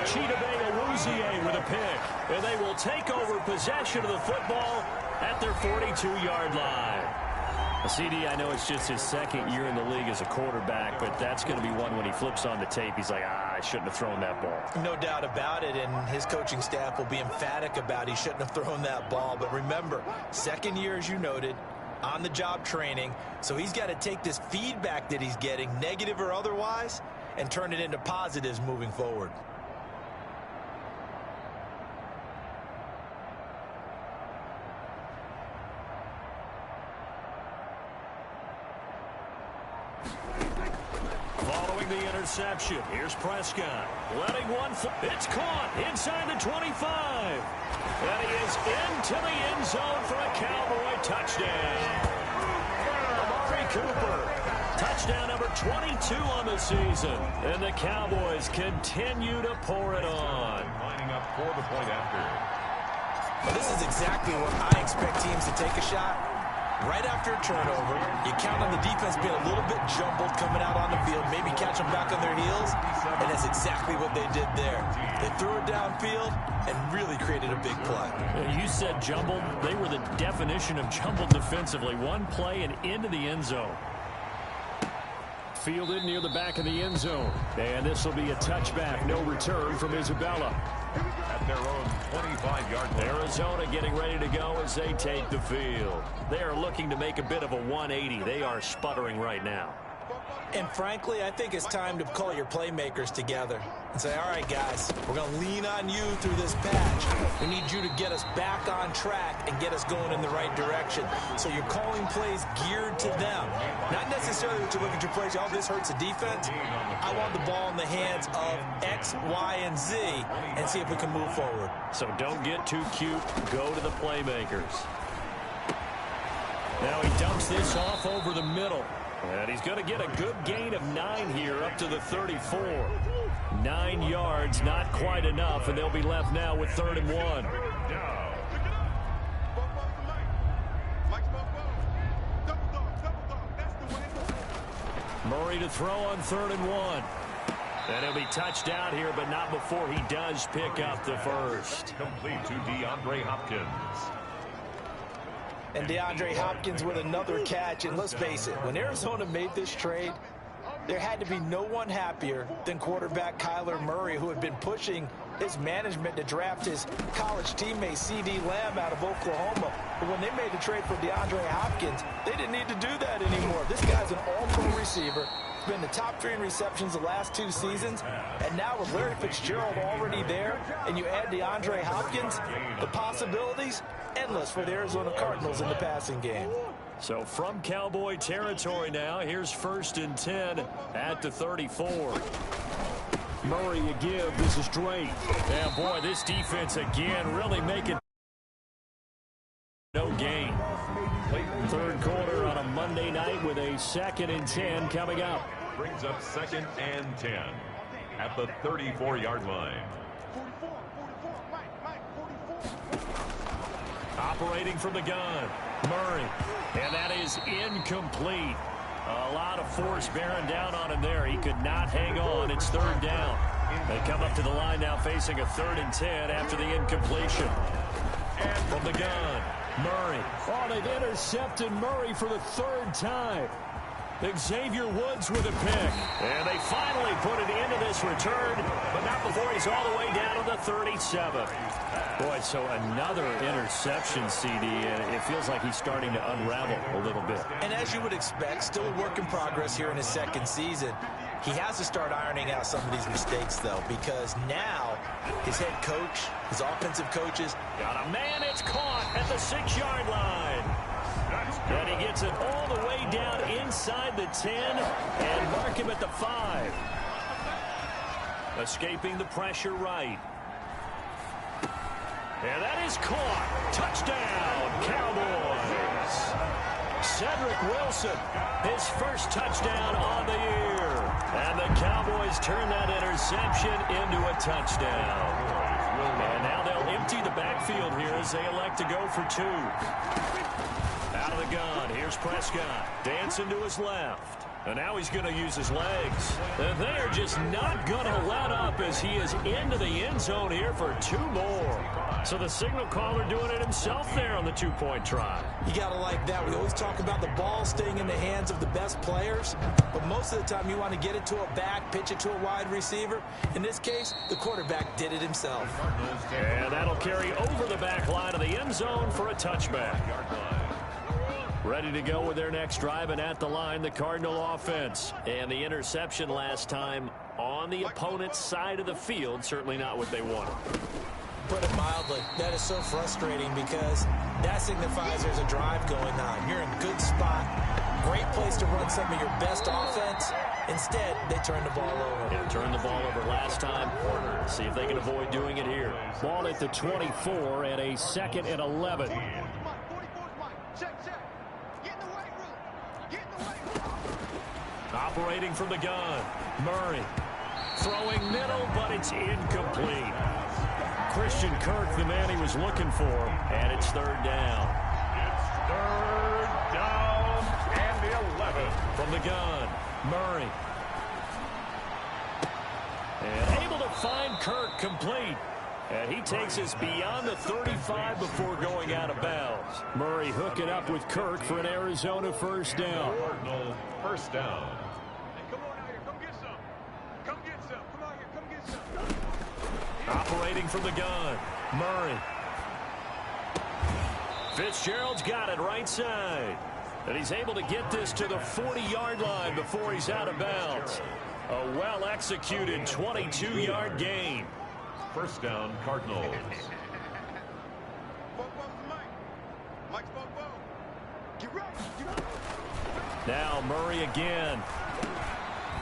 Chidobe Awuzie with a pick. And they will take over possession of the football at their 42-yard line. CD, I know it's just his 2nd year in the league as a quarterback, but that's going to be one when he flips on the tape. He's like, I shouldn't have thrown that ball. No doubt about it, and his coaching staff will be emphatic about he shouldn't have thrown that ball. But remember, 2nd year, as you noted, on-the-job training, so he's got to take this feedback that he's getting, negative or otherwise, and turn it into positives moving forward. Following the interception, here's Prescott. Letting one foot. It's caught inside the 25. And he is into the end zone for a Cowboy touchdown. Amari Cooper. Touchdown number 22 on the season. And the Cowboys continue to pour it on. Lining up for the point after. Well, this is exactly what I expect teams to take a shot. Right after a turnover, you count on the defense being a little bit jumbled coming out on the field, maybe catch them back on their heels, and that's exactly what they did there. They threw it downfield and really created a big play. You said jumbled. They were the definition of jumbled defensively. One play and into the end zone. Fielded near the back of the end zone. And this will be a touchback. No return from Isabella. At their own 25-yard line. Arizona getting ready to go as they take the field. They are looking to make a bit of a 180. They are sputtering right now. And frankly, I think it's time to call your playmakers together and say, all right, guys, we're going to lean on you through this patch. We need you to get us back on track and get us going in the right direction. So you're calling plays geared to them. Not necessarily to look at your plays, oh, this hurts the defense. I want the ball in the hands of X, Y, and Z and see if we can move forward. So don't get too cute. Go to the playmakers. Now he dumps this off over the middle. And he's going to get a good gain of 9 here up to the 34. 9 yards, not quite enough, and they'll be left now with 3rd and 1. Murray to throw on 3rd and 1. And he'll be touched out here, but not before he does pick up the first. Complete to DeAndre Hopkins. And DeAndre Hopkins with another catch. And let's face it, when Arizona made this trade, there had to be no one happier than quarterback Kyler Murray, who had been pushing his management to draft his college teammate C.D. Lamb out of Oklahoma. But when they made the trade for DeAndre Hopkins, they didn't need to do that anymore. This guy's an all-pro receiver. He's been the top 3 in receptions the last 2 seasons. And now with Larry Fitzgerald already there, and you add DeAndre Hopkins, the possibilities endless for the Arizona Cardinals in the passing game. So from Cowboy territory now, here's 1st and 10 at the 34. Murray a give. This is Drake. And boy, this defense again really making no gain. Late 3rd quarter on a Monday night with a 2nd and 10 coming up. Brings up 2nd and 10 at the 34-yard line. Operating from the gun, Murray. And that is incomplete. A lot of force bearing down on him there. He could not hang on. It's 3rd down. They come up to the line now facing a 3rd and 10 after the incompletion. And from the gun, Murray. Oh, they've intercepted Murray for the 3rd time. Xavier Woods with a pick. And they finally put it into this return, but not before he's all the way down to the 37. Boy, so another interception, CD, and it feels like he's starting to unravel a little bit. And as you would expect, still a work in progress here in his 2nd season. He has to start ironing out some of these mistakes, though, because now his head coach, his offensive coaches. Got a man, it's caught at the 6-yard line. And he gets it all the way down inside the 10 and mark him at the 5. Escaping the pressure right. And that is caught. Touchdown, Cowboys. Cedric Wilson, his 1st touchdown on the year. And the Cowboys turn that interception into a touchdown. And now they'll empty the backfield here as they elect to go for 2. Out of the gun, here's Prescott. Dancing to his left. And now he's going to use his legs. And they are just not going to let up as he is into the end zone here for 2 more. So the signal caller doing it himself there on the 2-point try. You got to like that. We always talk about the ball staying in the hands of the best players, but most of the time you want to get it to a back, pitch it to a wide receiver. In this case, the quarterback did it himself. And that'll carry over the back line of the end zone for a touchback. Ready to go with their next drive, and at the line, the Cardinal offense. And the interception last time on the opponent's side of the field, certainly not what they wanted. Put it mildly, that is so frustrating because that signifies there's a drive going on. You're in a good spot, great place to run some of your best offense. Instead, they turn the ball over. Yeah, turned the ball over last time. See if they can avoid doing it here. Ball at the 24 and a 2nd and 11. Operating from the gun, Murray. Throwing middle, but it's incomplete. Christian Kirk, the man he was looking for, and it's 3rd down. It's 3rd down and the 11. From the gun, Murray. And able to find Kirk complete. And he takes us beyond the 35 before going out of bounds. Murray hooking up with Kirk for an Arizona 1st down. Cardinal 1st down. Operating from the gun, Murray. Fitzgerald's got it right side. And he's able to get this to the 40-yard line before he's out of bounds. A well-executed 22-yard gain. 1st down, Cardinals. Now Murray again.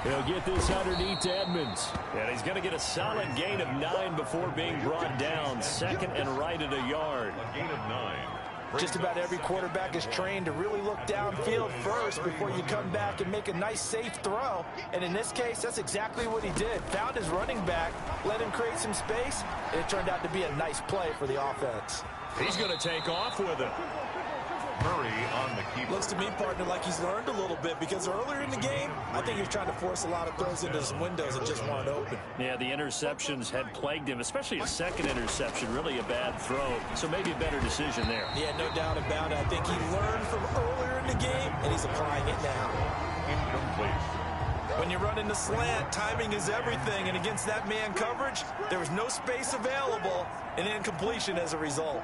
He'll get this underneath to Edmonds. And he's going to get a solid gain of 9 before being brought down. 2nd and right at a yard. A gain of 9. Just about every quarterback is trained to really look downfield first before you come back and make a nice, safe throw. And in this case, that's exactly what he did. Found his running back, let him create some space, and it turned out to be a nice play for the offense. He's going to take off with it. Murray on the keeper. Looks to me, partner, like he's learned a little bit, because earlier in the game, I think he was trying to force a lot of throws into some windows that just weren't open. Yeah, the interceptions had plagued him, especially his second interception, really a bad throw. So maybe a better decision there. Yeah, no doubt about it. I think he learned from earlier in the game, and he's applying it now. Incomplete. When you run in the slant, timing is everything, and against that man coverage, there was no space available, and incompletion as a result.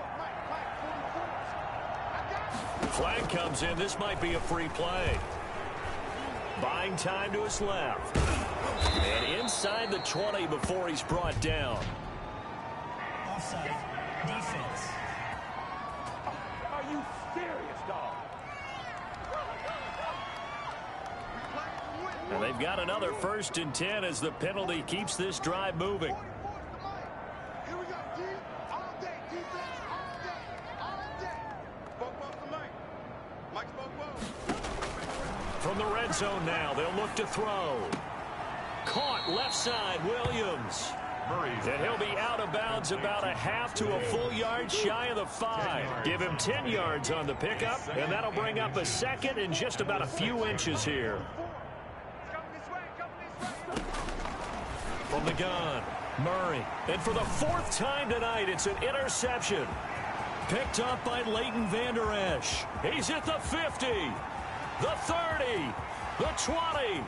Flag comes in. This might be a free play. Buying time to his left. And inside the 20 before he's brought down. Offside. Defense. Are you serious, dog? And they've got another 1st and 10 as the penalty keeps this drive moving. Here we go, D. All day, defense, all day, all day. Bobo's the mic. Mike's Bobo. From the red zone now, they'll look to throw. Caught left side, Williams. Murray's And he'll be out of bounds about a half to a full yard shy of the 5. Give him 10 yards on the pickup, and that'll bring up a 2nd and just about a few inches here. From the gun, Murray. And for the 4th time tonight, it's an interception. Picked up by Leighton Vander Esch. He's at the 50, the 30, the 20.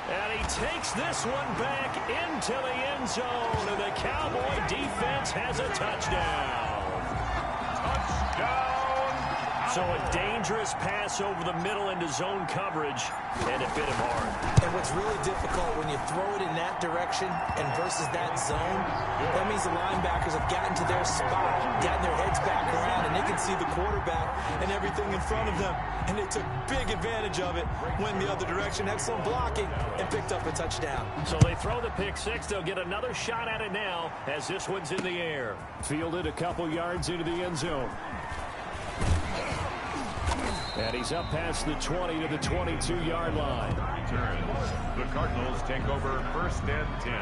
And he takes this one back into the end zone, and the Cowboy defense has a touchdown. touchdown. So a dangerous pass over the middle into zone coverage, and it bit him hard. And what's really difficult when you throw it in that direction and versus that zone, that means the linebackers have gotten to their spot, gotten their heads back around, and they can see the quarterback and everything in front of them. And they took big advantage of it, went the other direction, excellent blocking, and picked up a touchdown. So they throw the pick 6. They'll get another shot at it now as this one's in the air. Fielded a couple yards into the end zone. And he's up past the 20 to the 22-yard line. Returns. The Cardinals take over 1st and 10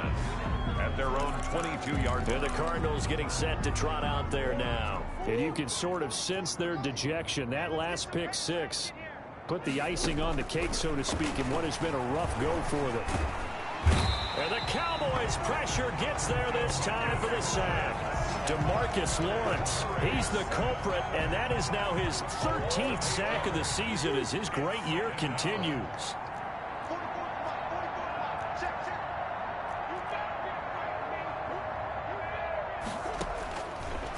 at their own 22-yard line. And the Cardinals getting set to trot out there now. And you can sort of sense their dejection. That last pick 6 put the icing on the cake, so to speak, in what has been a rough go for them. And the Cowboys' pressure gets there this time for the sack. DeMarcus Lawrence, he's the culprit, and that is now his 13th sack of the season as his great year continues.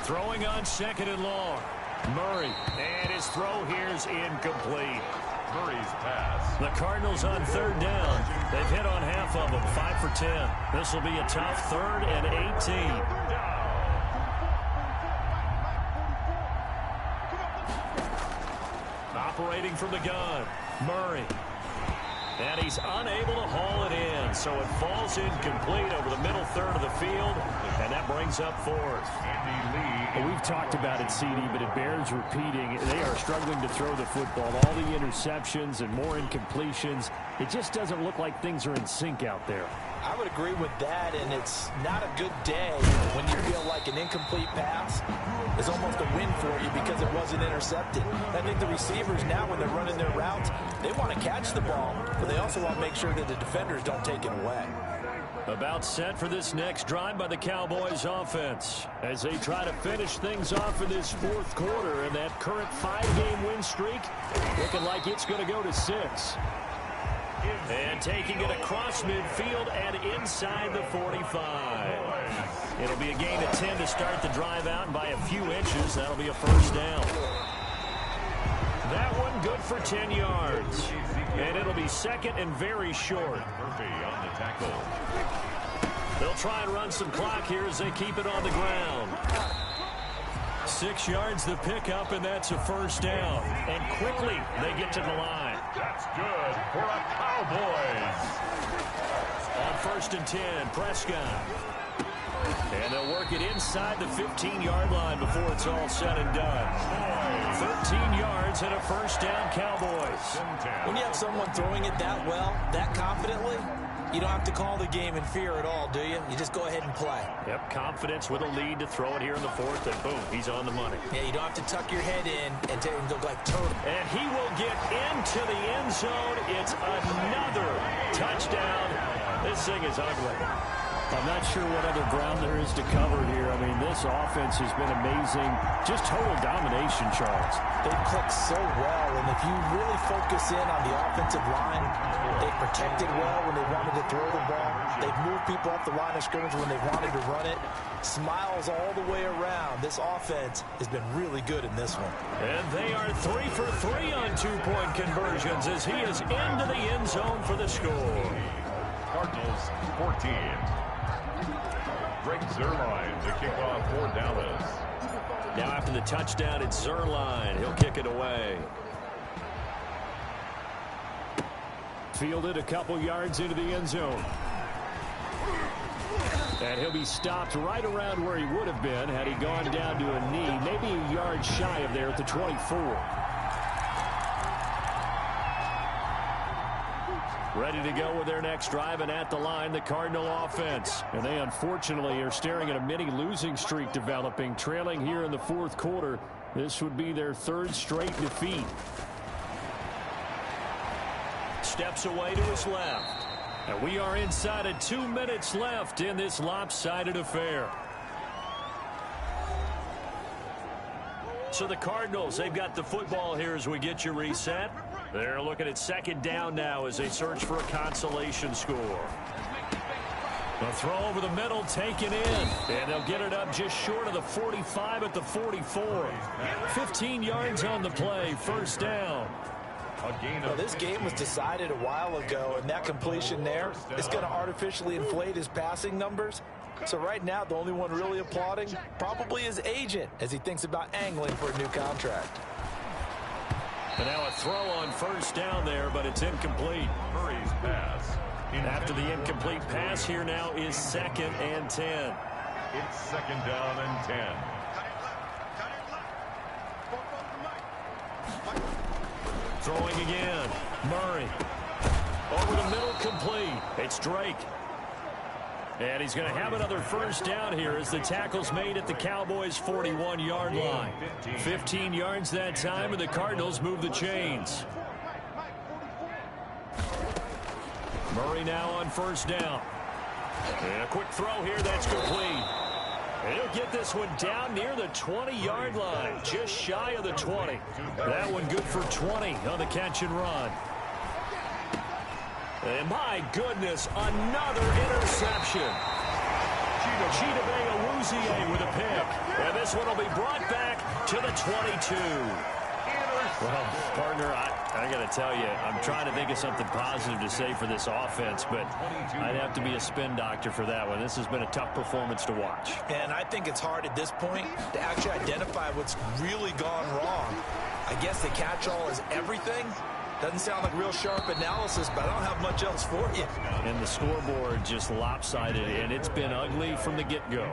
Throwing on 2nd and long. Murray, and his throw here's incomplete. Murray's pass. The Cardinals on 3rd down. They've hit on half of them, 5 for 10. This will be a tough 3rd and 18. Operating from the gun, Murray. And he's unable to haul it in, so it falls incomplete over the middle 3rd of the field, and that brings up 4th. Andy Lee. We've talked about it, CD, but it bears repeating. They are struggling to throw the football. All the interceptions and more incompletions. It just doesn't look like things are in sync out there. I would agree with that, and it's not a good day when you feel like an incomplete pass is almost a win for you because it wasn't intercepted. I think the receivers now, when they're running their routes, they want to catch the ball, but they also want to make sure that the defenders don't take it away. About set for this next drive by the Cowboys offense as they try to finish things off in this 4th quarter, and that current 5-game win streak looking like it's going to go to 6. And taking it across midfield and inside the 45. It'll be a gain of 10 to start the drive out, and by a few inches, that'll be a 1st down. That one good for 10 yards. And it'll be 2nd and very short. Murphy on the tackle. They'll try and run some clock here as they keep it on the ground. 6 yards the pickup, and that's a 1st down. And quickly, they get to the line. That's good for a Cowboys. On 1st and 10, Prescott. And they'll work it inside the 15-yard line before it's all said and done. 13 yards and a 1st down, Cowboys. When you have someone throwing it that well, that confidently, You don't have to call the game in fear at all, do you? You just go ahead and play. Yep, confidence with a lead to throw it here in the fourth, and boom, he's on the money. Yeah, you don't have to tuck your head in and go like total. And he will get into the end zone. It's another touchdown. This thing is ugly. I'm not sure what other ground there is to cover here. I mean, this offense has been amazing. Just total domination, Charles. They've clicked so well, and if you really focus in on the offensive line, they've protected well when they wanted to throw the ball. They've moved people off the line of scrimmage when they wanted to run it. Smiles all the way around. This offense has been really good in this one. And they are 3 for 3 on two-point conversions as he is into the end zone for the score. Cardinals 14. Greg Zuerlein to kick off for Dallas. Now after the touchdown, it's Zuerlein. He'll kick it away. Fielded a couple yards into the end zone. And he'll be stopped right around where he would have been had he gone down to a knee, maybe a yard shy of there at the 24. Ready to go with their next drive, and at the line, the Cardinal offense. And they unfortunately are staring at a mini losing streak developing, trailing here in the fourth quarter. This would be their third straight defeat. Steps away to his left. And we are inside of 2 minutes left in this lopsided affair. So the Cardinals, they've got the football here as we get you reset. They're looking at second down now as they search for a consolation score. The throw over the middle taken in. And they'll get it up just short of the 45 at the 44. 15 yards on the play. First down. Well, this game was decided a while ago, and that completion there is going to artificially inflate his passing numbers. So right now, the only one really applauding probably his agent as he thinks about angling for a new contract. And now a throw on first down there, but it's incomplete. Murray's pass. After the incomplete pass, here now is 2nd and 10. It's 2nd down and 10. Throwing again. Murray. Over the middle, complete. It's Drake. And he's going to have another first down here as the tackle's made at the Cowboys' 41-yard line. 15 yards that time, and the Cardinals move the chains. Murray now on first down. And a quick throw here, that's complete. And he'll get this one down near the 20-yard line, just shy of the 20. That one good for 20 on the catch and run. And my goodness, another interception. Chidobe Awuzie with a pick. And this one will be brought back to the 22. Well, partner, I got to tell you, I'm trying to think of something positive to say for this offense, but I'd have to be a spin doctor for that one. This has been a tough performance to watch. And I think it's hard at this point to actually identify what's really gone wrong. I guess the catch-all is everything. Doesn't sound like real sharp analysis, but I don't have much else for you. And the scoreboard just lopsided, and it's been ugly from the get-go.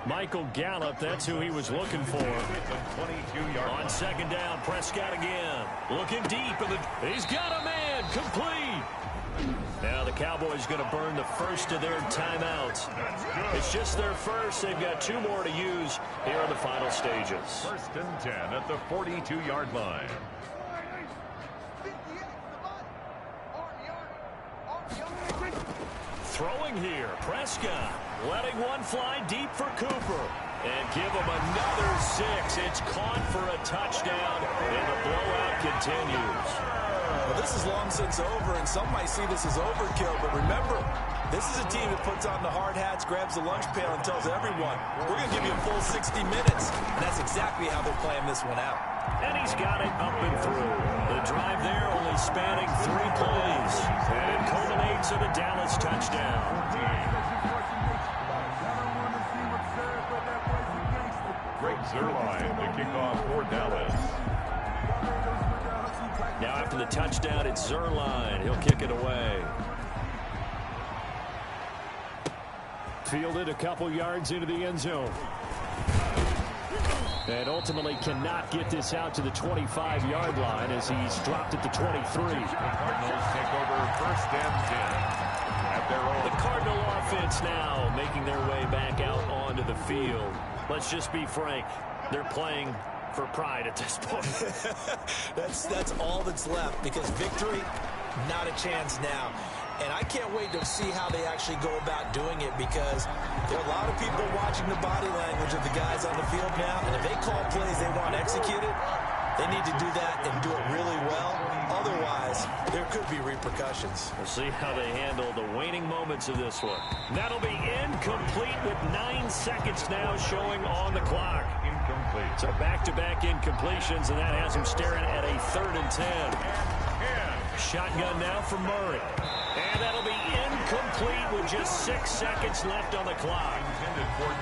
Michael Gallup, that's who he was looking for. On second down, Prescott again. Looking deep, and he's got a man, complete. Now the Cowboys going to burn the first of their timeouts. It's just their first. They've got 2 more to use here in the final stages. 1st and 10 at the 42-yard line. Throwing here, Prescott letting one fly deep for Cooper. And give him another 6. It's caught for a touchdown, and the blowout continues. Well, this is long since over, and some might see this as overkill, but remember, this is a team that puts on the hard hats, grabs the lunch pail, and tells everyone, we're going to give you a full 60 minutes. And that's exactly how they're playing this one out. And he's got it up and through. The drive there only spanning 3 plays. And it culminates in a Dallas touchdown. Greg Zuerlein to kick off for Dallas. Now after the touchdown, it's Zuerlein. He'll kick it away. Fielded a couple yards into the end zone. And ultimately cannot get this out to the 25-yard line as he's dropped at the 23. The Cardinals take over 1st and 10 at The Cardinal offense now making their way back out onto the field. Let's just be frank. They're playing for pride at this point. That's all that's left, because victory, not a chance now. And I can't wait to see how they actually go about doing it, because there are a lot of people watching the body language of the guys on the field now, and if they call plays they want executed, they need to do that and do it really well. Otherwise, there could be repercussions. We'll see how they handle the waning moments of this one. That'll be incomplete with 9 seconds now showing on the clock. Incomplete. So back-to-back incompletions, and that has him staring at a 3rd and 10. Shotgun now for Murray. And that'll be incomplete with just 6 seconds left on the clock.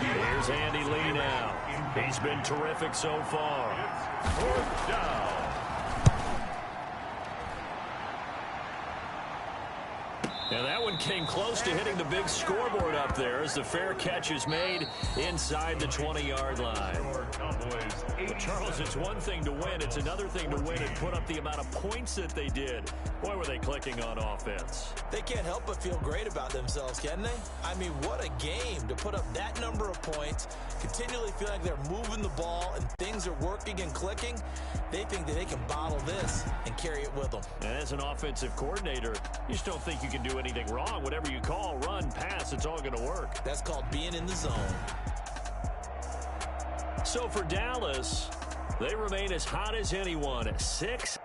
Here's Andy Lee now. He's been terrific so far. It's 4th down. Now that one came close to hitting the big scoreboard up there as the fair catch is made inside the 20-yard line. But Charles, it's one thing to win. It's another thing to win and put up the amount of points that they did. Boy, were they clicking on offense. They can't help but feel great about themselves, can they? I mean, what a game to put up that number of points, continually feel like they're moving the ball and things are working and clicking. They think that they can bottle this and carry it with them. And as an offensive coordinator, you just don't think you can do anything wrong. Whatever you call, run, pass, it's all going to work. That's called being in the zone. So for Dallas, they remain as hot as anyone at 6.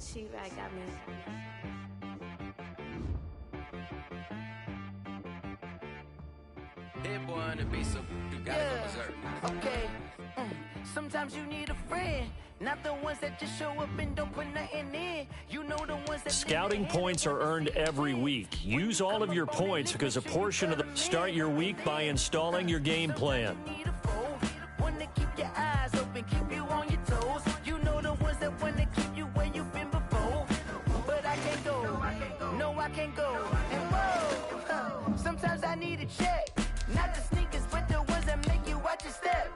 She-Rag got me. Hit boy on the beat, so you gotta go berserk. Okay. Sometimes you need a friend, not the ones that just show up and don't put nothing in. You know the ones that Scouting points are earned every week. Use all of your points because a portion of the start your week by installing your game plan. One to keep your eyes open, keep you on your toes. You know the ones that want to keep you where you've been before. But I can't go, no I can't go. And whoa, sometimes I need a check. Not the sneakers, but the ones that make you watch your step.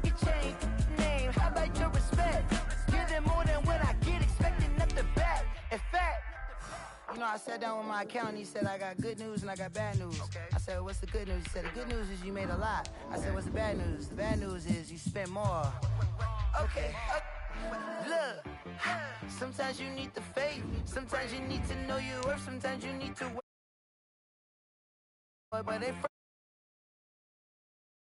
You change name, how about your respect? Give them more than what I get, expecting up the back. In fact, you know, I sat down with my accountant, he said, I got good news and I got bad news. I said, what's the good news? He said, the good news is you made a lot. I said, what's the bad news? The bad news is you spent more. Okay. Look, sometimes you need the faith, sometimes you need to know your worth, sometimes you need to wait. But they